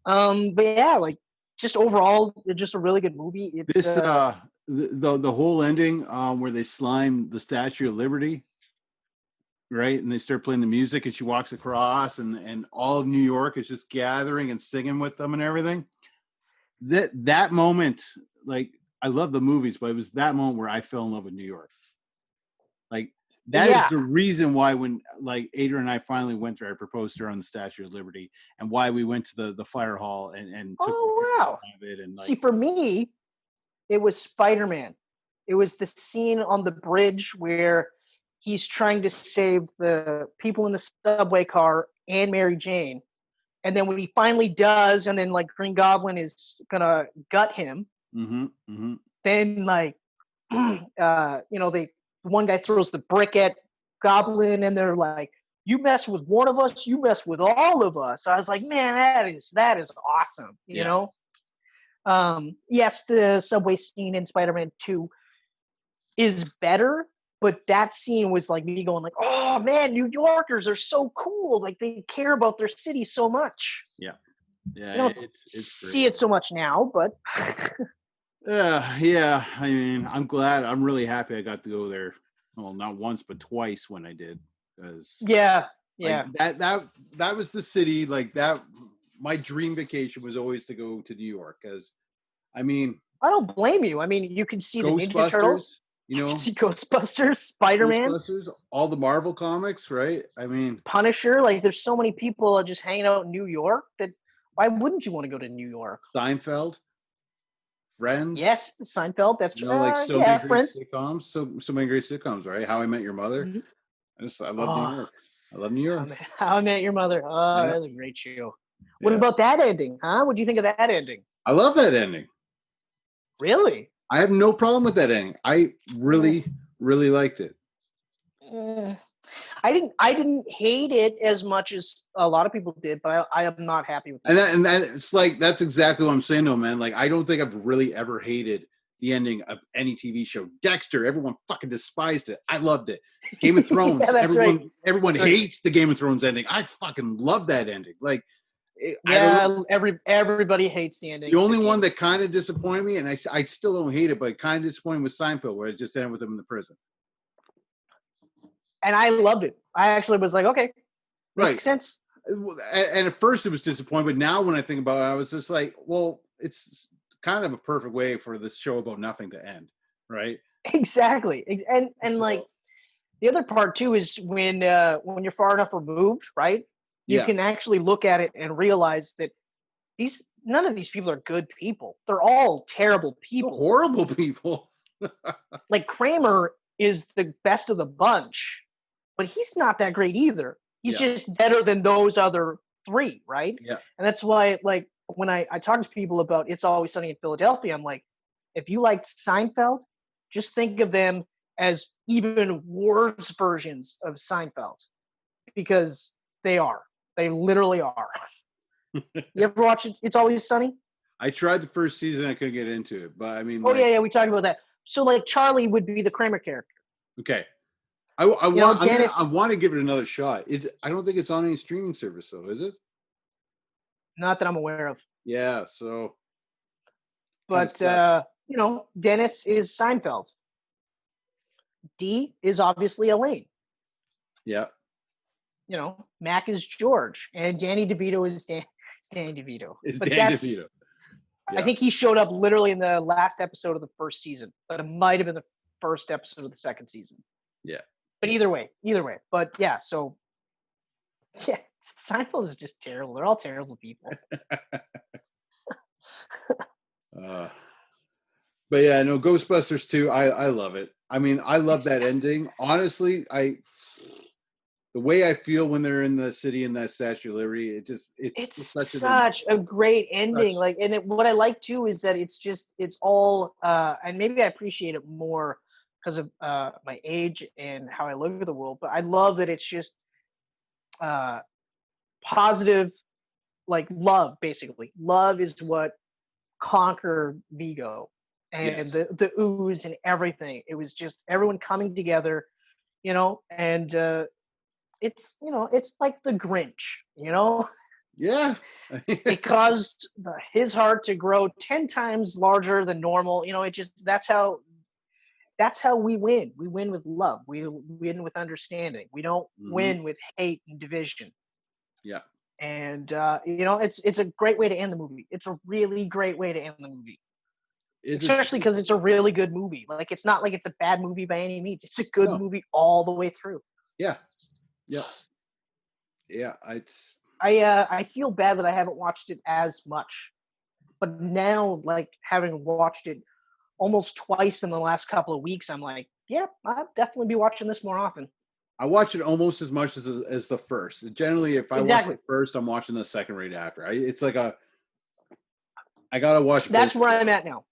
S1: But yeah, like just overall, just a really good movie. It's
S2: this the whole ending where they slime the Statue of Liberty, right? And they start playing the music and she walks across and all of New York is just gathering and singing with them and everything. That moment, like I love the movies, but it was that moment where I fell in love with New York. Like that is the reason why when like Adrian and I finally went there, I proposed to her on the Statue of Liberty, and why we went to the fire hall and took
S1: wow.
S2: of it. And
S1: see, for me, it was Spider-Man. It was the scene on the bridge where he's trying to save the people in the subway car and Mary Jane. And then when he finally does, and then like Green Goblin is gonna gut him, then like, one guy throws the brick at Goblin, and they're like, "You mess with one of us, you mess with all of us." I was like, "Man, that is awesome." You know. Yes, the subway scene in Spider-Man 2 is better, but that scene was like me going like, "Oh man, New Yorkers are so cool! Like they care about their city so much."
S2: Yeah.
S1: You don't see it so much now, but
S2: yeah. I mean, I'm glad. I'm really happy I got to go there. Well, not once, but twice when I did. Because like, that was the city. Like that, my dream vacation was always to go to New York. Because, I mean,
S1: I don't blame you. I mean, you can see the Ninja Turtles. You can see Ghostbusters, Spider-Man,
S2: Ghostbusters, all the Marvel comics, right? I mean,
S1: Punisher. Like, there's so many people just hanging out in New York that why wouldn't you want to go to New York?
S2: Seinfeld, Friends.
S1: Yes, Seinfeld. That's
S2: like so many great
S1: Friends.
S2: sitcoms. So many great sitcoms, right? How I Met Your Mother.
S1: Mm-hmm.
S2: I love New York. I love New York.
S1: How I Met Your Mother. Oh, that's a great show. What about that ending, huh? What do you think of that ending?
S2: I love that ending.
S1: Really?
S2: I have no problem with that ending. I really, really liked it.
S1: I didn't hate it as much as a lot of people did, but I am not happy with it.
S2: And it's like, that's exactly what I'm saying though, man. Like, I don't think I've really ever hated the ending of any TV show. Dexter, everyone fucking despised it. I loved it. Game of Thrones, everyone hates the Game of Thrones ending. I fucking love that ending. Like,
S1: everybody hates the ending.
S2: The only one that kind of disappointed me, and I still don't hate it, but kind of disappointed with Seinfeld, where it just ended with him in the prison.
S1: And I loved it. I actually was like, okay, makes sense.
S2: And at first it was disappointing, but now when I think about it, I was just like, well, it's kind of a perfect way for this show about nothing to end, right?
S1: Exactly. And like the other part too is when you're far enough removed, right? You can actually look at it and realize that none of these people are good people. They're all terrible people.
S2: They're horrible people.
S1: Like Kramer is the best of the bunch, but he's not that great either. He's just better than those other three, right?
S2: Yeah.
S1: And that's why, like, when I talk to people about It's Always Sunny in Philadelphia, I'm like, if you liked Seinfeld, just think of them as even worse versions of Seinfeld, because they are. They literally are. You ever watch It's Always Sunny?
S2: I tried the first season. I couldn't get into it, but I mean,
S1: we talked about that. So, like, Charlie would be the Kramer character.
S2: Okay. I want to give it another shot. I don't think it's on any streaming service, though, is it?
S1: Not that I'm aware of.
S2: Yeah, so.
S1: But, Dennis is Seinfeld. D is obviously Elaine.
S2: Yeah.
S1: Mac is George. And Danny DeVito is Dan DeVito.
S2: It's
S1: But
S2: Dan DeVito.
S1: I think he showed up literally in the last episode of the first season, but it might have been the first episode of the second season.
S2: Yeah.
S1: But either way. But yeah, so yeah, Seinfeld is just terrible. They're all terrible people.
S2: But yeah, no, Ghostbusters 2, I love it. I mean, I love that ending. Honestly, the way I feel when they're in the city in that Statue of Liberty, it's
S1: such a great ending. What I like too is that it's all and maybe I appreciate it more because of my age and how I look at the world, but I love that it's just positive, like love. Basically, love is what conquered Vigo and the ooze and everything. It was just everyone coming together, and it's like the Grinch,
S2: Yeah.
S1: It caused his heart to grow 10 times larger than normal. That's how we win. We win with love. We win with understanding. We don't win with hate and division.
S2: Yeah.
S1: And it's a great way to end the movie. It's a really great way to end the movie. Especially because it's a really good movie. Like, it's not like it's a bad movie by any means. It's a good movie all the way through.
S2: Yeah. Yeah.
S1: I feel bad that I haven't watched it as much, but now, like, having watched it almost twice in the last couple of weeks, I'm like, yeah, I'll definitely be watching this more often.
S2: I watch it almost as much as the first. Generally, if I watch the first, I'm watching the second right after. It's like I gotta watch.
S1: That's where I'm at now.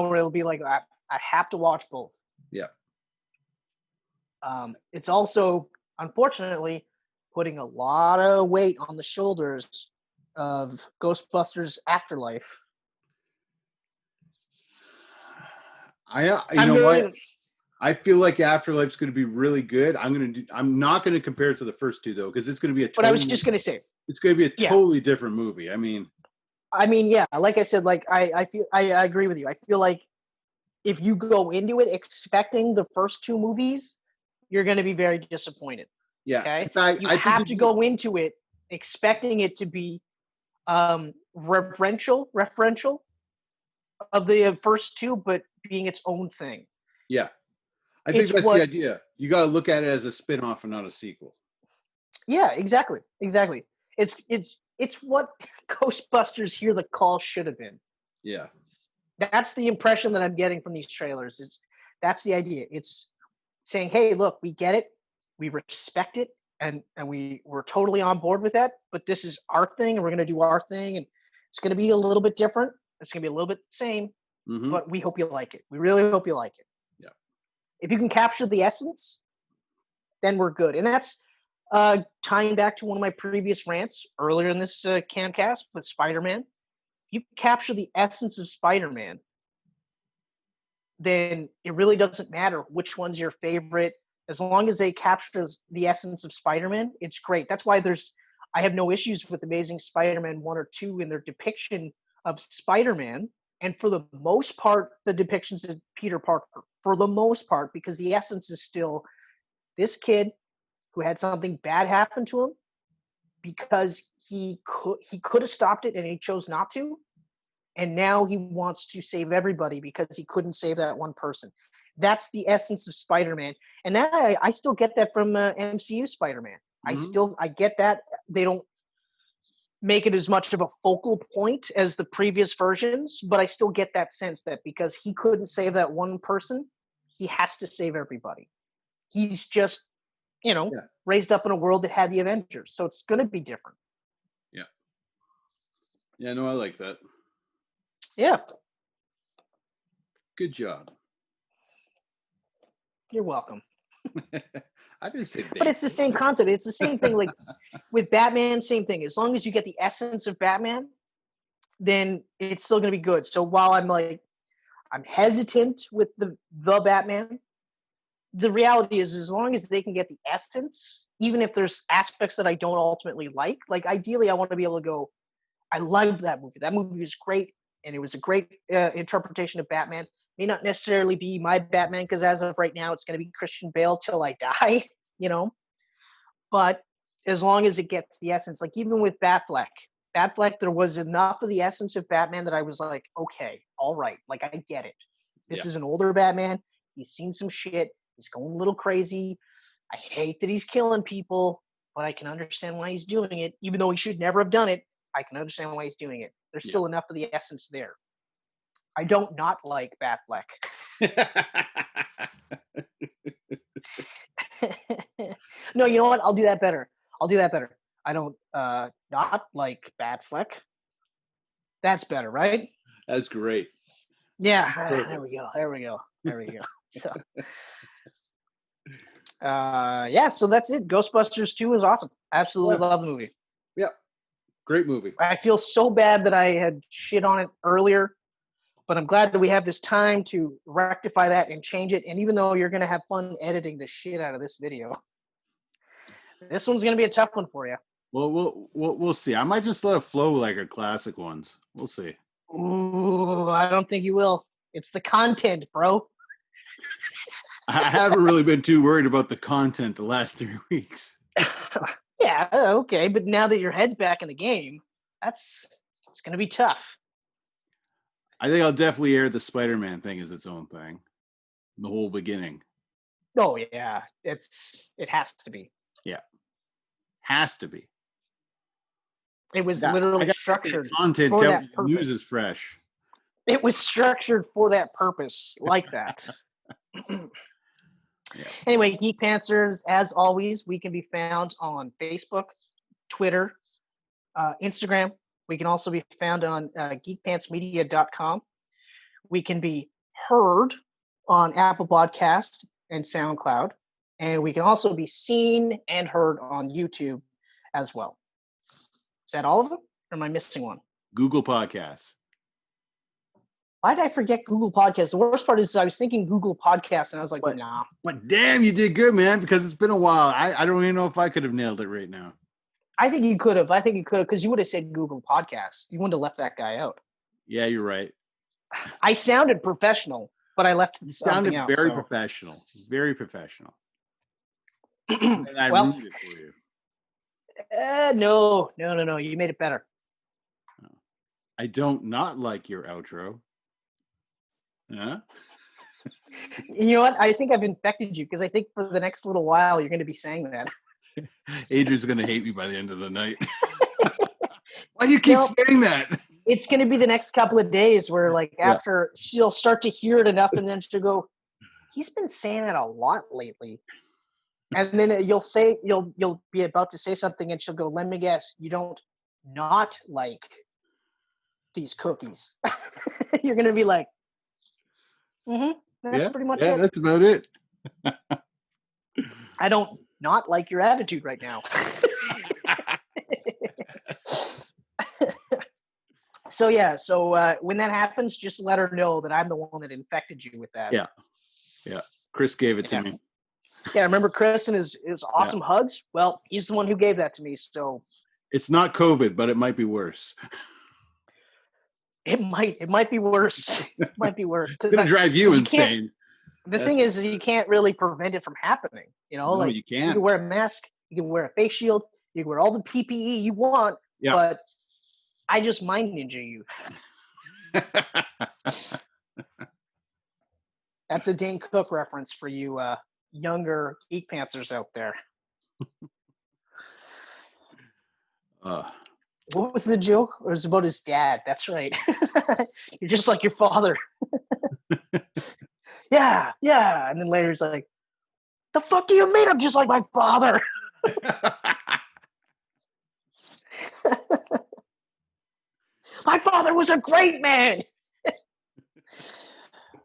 S1: Where it'll be like I have to watch both.
S2: Yeah.
S1: It's also, unfortunately, putting a lot of weight on the shoulders of Ghostbusters Afterlife.
S2: What? I feel like Afterlife's going to be really good. I'm not going to compare it to the first two though, because it's going to be
S1: But I was just going to say
S2: it's going to be a totally different movie. I mean,
S1: yeah. Like I said, like I feel I agree with you. I feel like if you go into it expecting the first two movies, you're going to be very disappointed.
S2: Yeah.
S1: Okay. You have to go into it expecting it to be referential of the first two, but being its own thing.
S2: Yeah. I think that's the idea. You got to look at it as a spin-off and not a sequel.
S1: Yeah, exactly. It's what Ghostbusters Hear the Call should have been.
S2: Yeah.
S1: That's the impression that I'm getting from these trailers. That's the idea. It's saying, hey, look, we get it. We respect it. And we're totally on board with that. But this is our thing, and we're going to do our thing. And it's going to be a little bit different. It's going to be a little bit the same. But we hope you like it. We really hope you like it.
S2: Yeah.
S1: If you can capture the essence, then we're good. And that's tying back to one of my previous rants earlier in this Camcast with Spider-Man. If you capture the essence of Spider-Man, then it really doesn't matter which one's your favorite. As long as they capture the essence of Spider-Man, it's great. That's why I have no issues with Amazing Spider-Man 1 or 2 in their depiction of Spider-Man. And for the most part, the depictions of Peter Parker, for the most part, because the essence is still this kid who had something bad happen to him because he could have stopped it and he chose not to. And now he wants to save everybody because he couldn't save that one person. That's the essence of Spider-Man. And now I still get that from MCU Spider-Man. I get that. They don't make it as much of a focal point as the previous versions, but I still get that sense that because he couldn't save that one person, he has to save everybody. He's just, raised up in a world that had the Avengers. So it's going to be different.
S2: Yeah. Yeah, no, I like that.
S1: Yeah.
S2: Good job.
S1: You're welcome.
S2: I didn't say that.
S1: But it's the same concept. It's the same thing. Like with Batman, same thing. As long as you get the essence of Batman, then it's still going to be good. So while I'm hesitant with the Batman, the reality is as long as they can get the essence, even if there's aspects that I don't ultimately like ideally I want to be able to go, I loved that movie. That movie was great. And it was a great interpretation of Batman. May not necessarily be my Batman because as of right now, it's going to be Christian Bale till I die, But as long as it gets the essence, like even with Batfleck, Batfleck, there was enough of the essence of Batman that I was like, okay, all right, like I get it. This is an older Batman. He's seen some shit. He's going a little crazy. I hate that he's killing people, but I can understand why he's doing it. Even though he should never have done it, I can understand why he's doing it. There's still enough of the essence there. I don't not like Batfleck. No, you know what? I'll do that better. I don't not like Batfleck. That's better, right?
S2: That's great.
S1: Yeah, there we go. So, so that's it. Ghostbusters 2 is awesome. Absolutely love the movie.
S2: Yeah, great movie.
S1: I feel so bad that I had shit on it earlier, but I'm glad that we have this time to rectify that and change it. And even though you're going to have fun editing the shit out of this video, this one's going to be a tough one for you.
S2: Well, we'll see. I might just let it flow like our classic ones. We'll see.
S1: Ooh, I don't think you will. It's the content, bro.
S2: I haven't really been too worried about the content the last 3 weeks.
S1: Yeah, okay. But now that your head's back in the game, it's going to be tough.
S2: I think I'll definitely air the Spider-Man thing as its own thing. The whole beginning.
S1: Oh, yeah. It has to be.
S2: Yeah. Has to be.
S1: It was literally structured
S2: content
S1: for that purpose.
S2: News is fresh.
S1: It was structured for that purpose, like that. Anyway, Geek Pantsers, as always, we can be found on Facebook, Twitter, Instagram. We can also be found on geekpantsmedia.com. We can be heard on Apple Podcast and SoundCloud. And we can also be seen and heard on YouTube as well. Is that all of them? Or am I missing one?
S2: Google Podcasts.
S1: Why did I forget Google Podcasts? The worst part is I was thinking Google Podcasts, and I was like, nah.
S2: But damn, you did good, man, because it's been a while. I don't even know if I could have nailed it right now.
S1: I think you could have, because you would have said Google Podcasts. You wouldn't have left that guy out.
S2: Yeah, you're right.
S1: I sounded professional, but I left something out.
S2: Very professional. Very professional. And I ruined it for you.
S1: No. You made it better.
S2: I don't not like your outro. Huh?
S1: You know what? I think I've infected you because I think for the next little while you're going to be saying that.
S2: Adrian's going to hate me by the end of the night. Why do you keep saying that?
S1: It's going to be the next couple of days where, like, after she'll start to hear it enough, and then she'll go, "He's been saying that a lot lately." And then you'll be about to say something, and she'll go, "Let me guess, you don't not like these cookies." You're going to be like, that's pretty much it.
S2: Yeah, that's about it.
S1: I don't not like your attitude right now. So when that happens, just let her know that I'm the one that infected you with that.
S2: Yeah. Chris gave it to me.
S1: Yeah, remember Chris and his awesome hugs? Well, he's the one who gave that to me. So
S2: it's not COVID, but it might be worse.
S1: It might be worse. It might be worse.
S2: It's gonna drive you insane.
S1: The thing is you can't really prevent it from happening. No,
S2: you can't.
S1: You can wear a mask, you can wear a face shield, you can wear all the PPE you want, but I just mind ninja you. That's a Dane Cook reference for you younger Geek Pantsers out there. What was the joke? It was about his dad. That's right. You're just like your father. Yeah. And then later he's like, "The fuck do you mean I'm just like my father?" My father was a great man.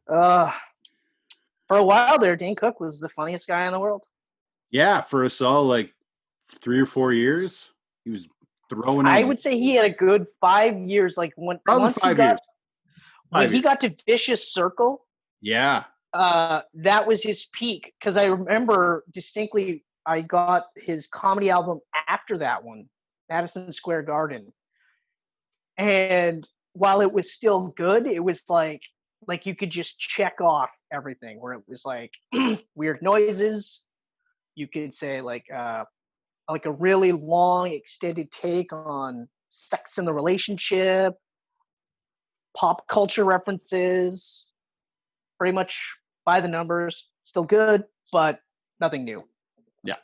S1: For a while there, Dane Cook was the funniest guy in the world.
S2: Yeah, for us all, like 3 or 4 years, he was throwing.
S1: I would say he had a good 5 years. Like when he got to Vicious Circle.
S2: Yeah.
S1: That was his peak, because I remember distinctly I got his comedy album after that one, Madison Square Garden. And while it was still good, it was like you could just check off everything, where it was like weird noises. You could say like a really long extended take on sex in the relationship, pop culture references, pretty much by the numbers. Still good, but nothing new.
S2: Yeah.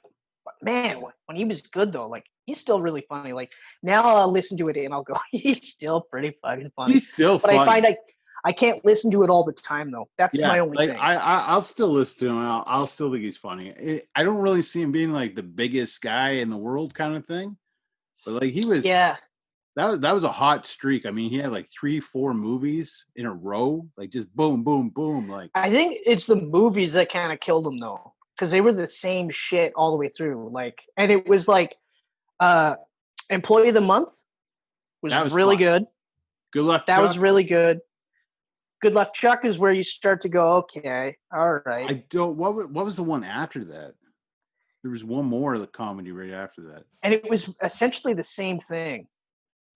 S1: But man, when he was good though, like he's still really funny. Like now I'll listen to it and I'll go, he's still pretty fucking funny.
S2: He's still
S1: but
S2: funny.
S1: I find I can't listen to it all the time though. That's my only thing.
S2: I'll still listen to him. I'll still think he's funny. I don't really see him being like the biggest guy in the world kind of thing, but like he was.
S1: Yeah.
S2: That was a hot streak. I mean, he had like 3-4 movies in a row, like just boom, boom, boom. Like
S1: I think it's the movies that kind of killed him though, because they were the same shit all the way through. Like, and it was like, Employee of the Month was really
S2: fun.
S1: good.
S2: Good Luck.
S1: That
S2: Chuck.
S1: was really good. Good Luck Chuck is where you start to go, okay, all right.
S2: I don't. What was the one after that? There was one more of the comedy right after that,
S1: and it was essentially the same thing.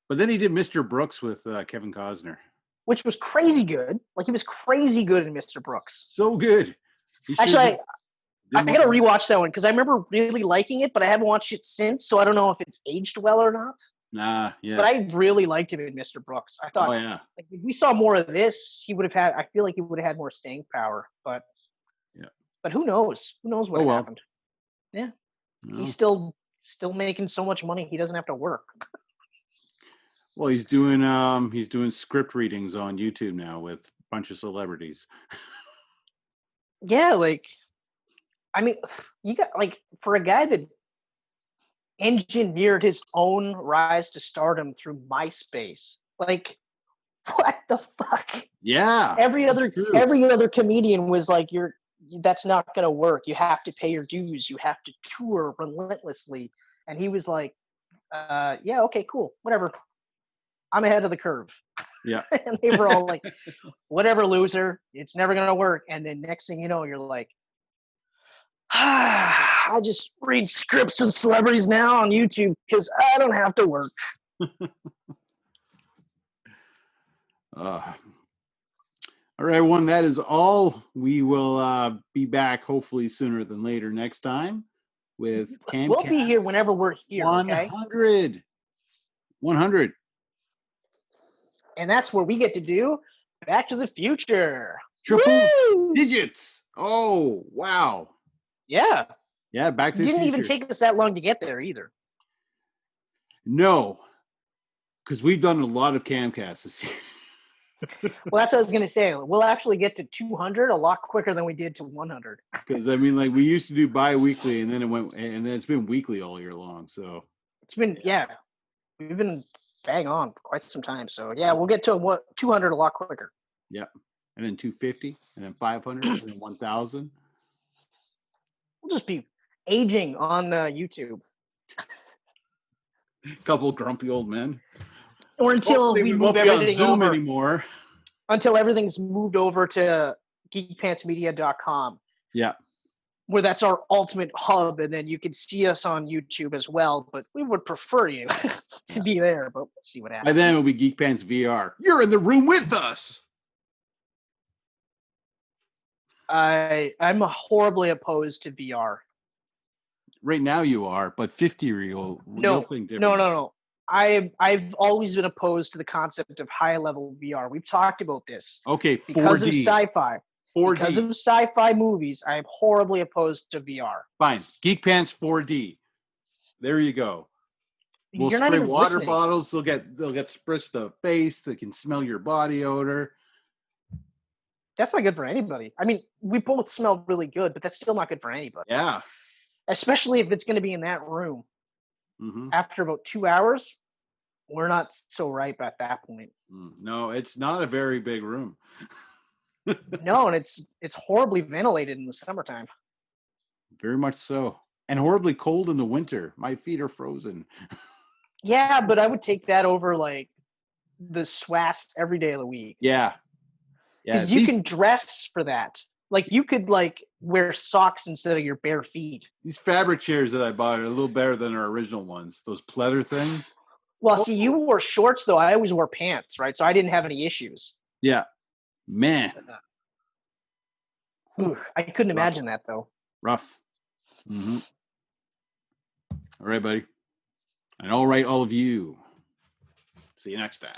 S2: But then he did Mr. Brooks with Kevin Costner,
S1: which was crazy good. Like he was crazy good in Mr. Brooks.
S2: So good.
S1: Actually, I gotta rewatch that one because I remember really liking it, but I haven't watched it since, so I don't know if it's aged well or not.
S2: Nah, yeah.
S1: But I really liked him in Mr. Brooks. I thought, like, if we saw more of this, he would have had. I feel like he would have had more staying power. But
S2: yeah.
S1: But who knows? Who knows what happened? Yeah, he's still making so much money. He doesn't have to work.
S2: Well, he's doing script readings on YouTube now with a bunch of celebrities.
S1: Yeah, like, I mean, you got like for a guy that engineered his own rise to stardom through MySpace. Like, what the fuck?
S2: Yeah.
S1: Every other comedian was like, that's not gonna work. You have to pay your dues. You have to tour relentlessly. And he was like, yeah, okay, cool, whatever. I'm ahead of the curve.
S2: Yeah.
S1: And they were all like, whatever, loser. It's never gonna work. And then next thing you know, you're like, I just read scripts of celebrities now on YouTube because I don't have to work.
S2: All right, everyone. That is all. We will be back hopefully sooner than later next time with Camcast.
S1: We'll be here whenever we're here.
S2: 100. 100.
S1: And that's where we get to do Back to the Future.
S2: Triple digits. Oh, wow.
S1: Yeah.
S2: Yeah, Back to the Future.
S1: Didn't even take us that long to get there either.
S2: No, because we've done a lot of Camcasts this year.
S1: Well, that's what I was going to say. We'll actually get to 200 a lot quicker than we did to 100.
S2: Because, I mean, like, we used to do bi-weekly, and then it's been weekly all year long, so.
S1: It's been, we've been bang on for quite some time. So, yeah, we'll get to 200 a lot quicker.
S2: Yep. And then 250, and then 500, and then 1,000.
S1: We'll just be aging on YouTube.
S2: Couple grumpy old men.
S1: Or until we move everything over
S2: anymore.
S1: Until everything's moved over to geekpantsmedia.com.
S2: Yeah.
S1: Where that's our ultimate hub, and then you can see us on YouTube as well. But we would prefer you to be there, but we'll see what happens.
S2: And then it'll be Geek Pants VR. You're in the room with us.
S1: I'm horribly opposed to VR.
S2: Right now you are, but 50 real thing different.
S1: No. I've always been opposed to the concept of high level VR. We've talked about this.
S2: Okay, 4D.
S1: Because of sci-fi.
S2: 4D.
S1: Because of sci-fi movies, I am horribly opposed to VR.
S2: Fine. Geek Pants 4D. There you go. We'll
S1: You're
S2: spray water bottles. They'll get spritzed the face. They can smell your body odor.
S1: That's not good for anybody. I mean, we both smell really good, but that's still not good for anybody.
S2: Yeah.
S1: Especially if it's going to be in that room.
S2: Mm-hmm.
S1: After about 2 hours, we're not so ripe at that point.
S2: No, it's not a very big room.
S1: No, and it's horribly ventilated in the summertime.
S2: Very much so. And horribly cold in the winter. My feet are frozen.
S1: Yeah, but I would take that over like the SWAS every day of the week.
S2: Yeah.
S1: Because you can dress for that. Like you could like wear socks instead of your bare feet.
S2: These fabric chairs that I bought are a little better than our original ones. Those pleather things.
S1: Well, see, you wore shorts though. I always wore pants, right? So I didn't have any issues.
S2: Yeah. Man.
S1: I couldn't imagine that though.
S2: Rough. Mm-hmm. All right, buddy. And all right, all of you. See you next time.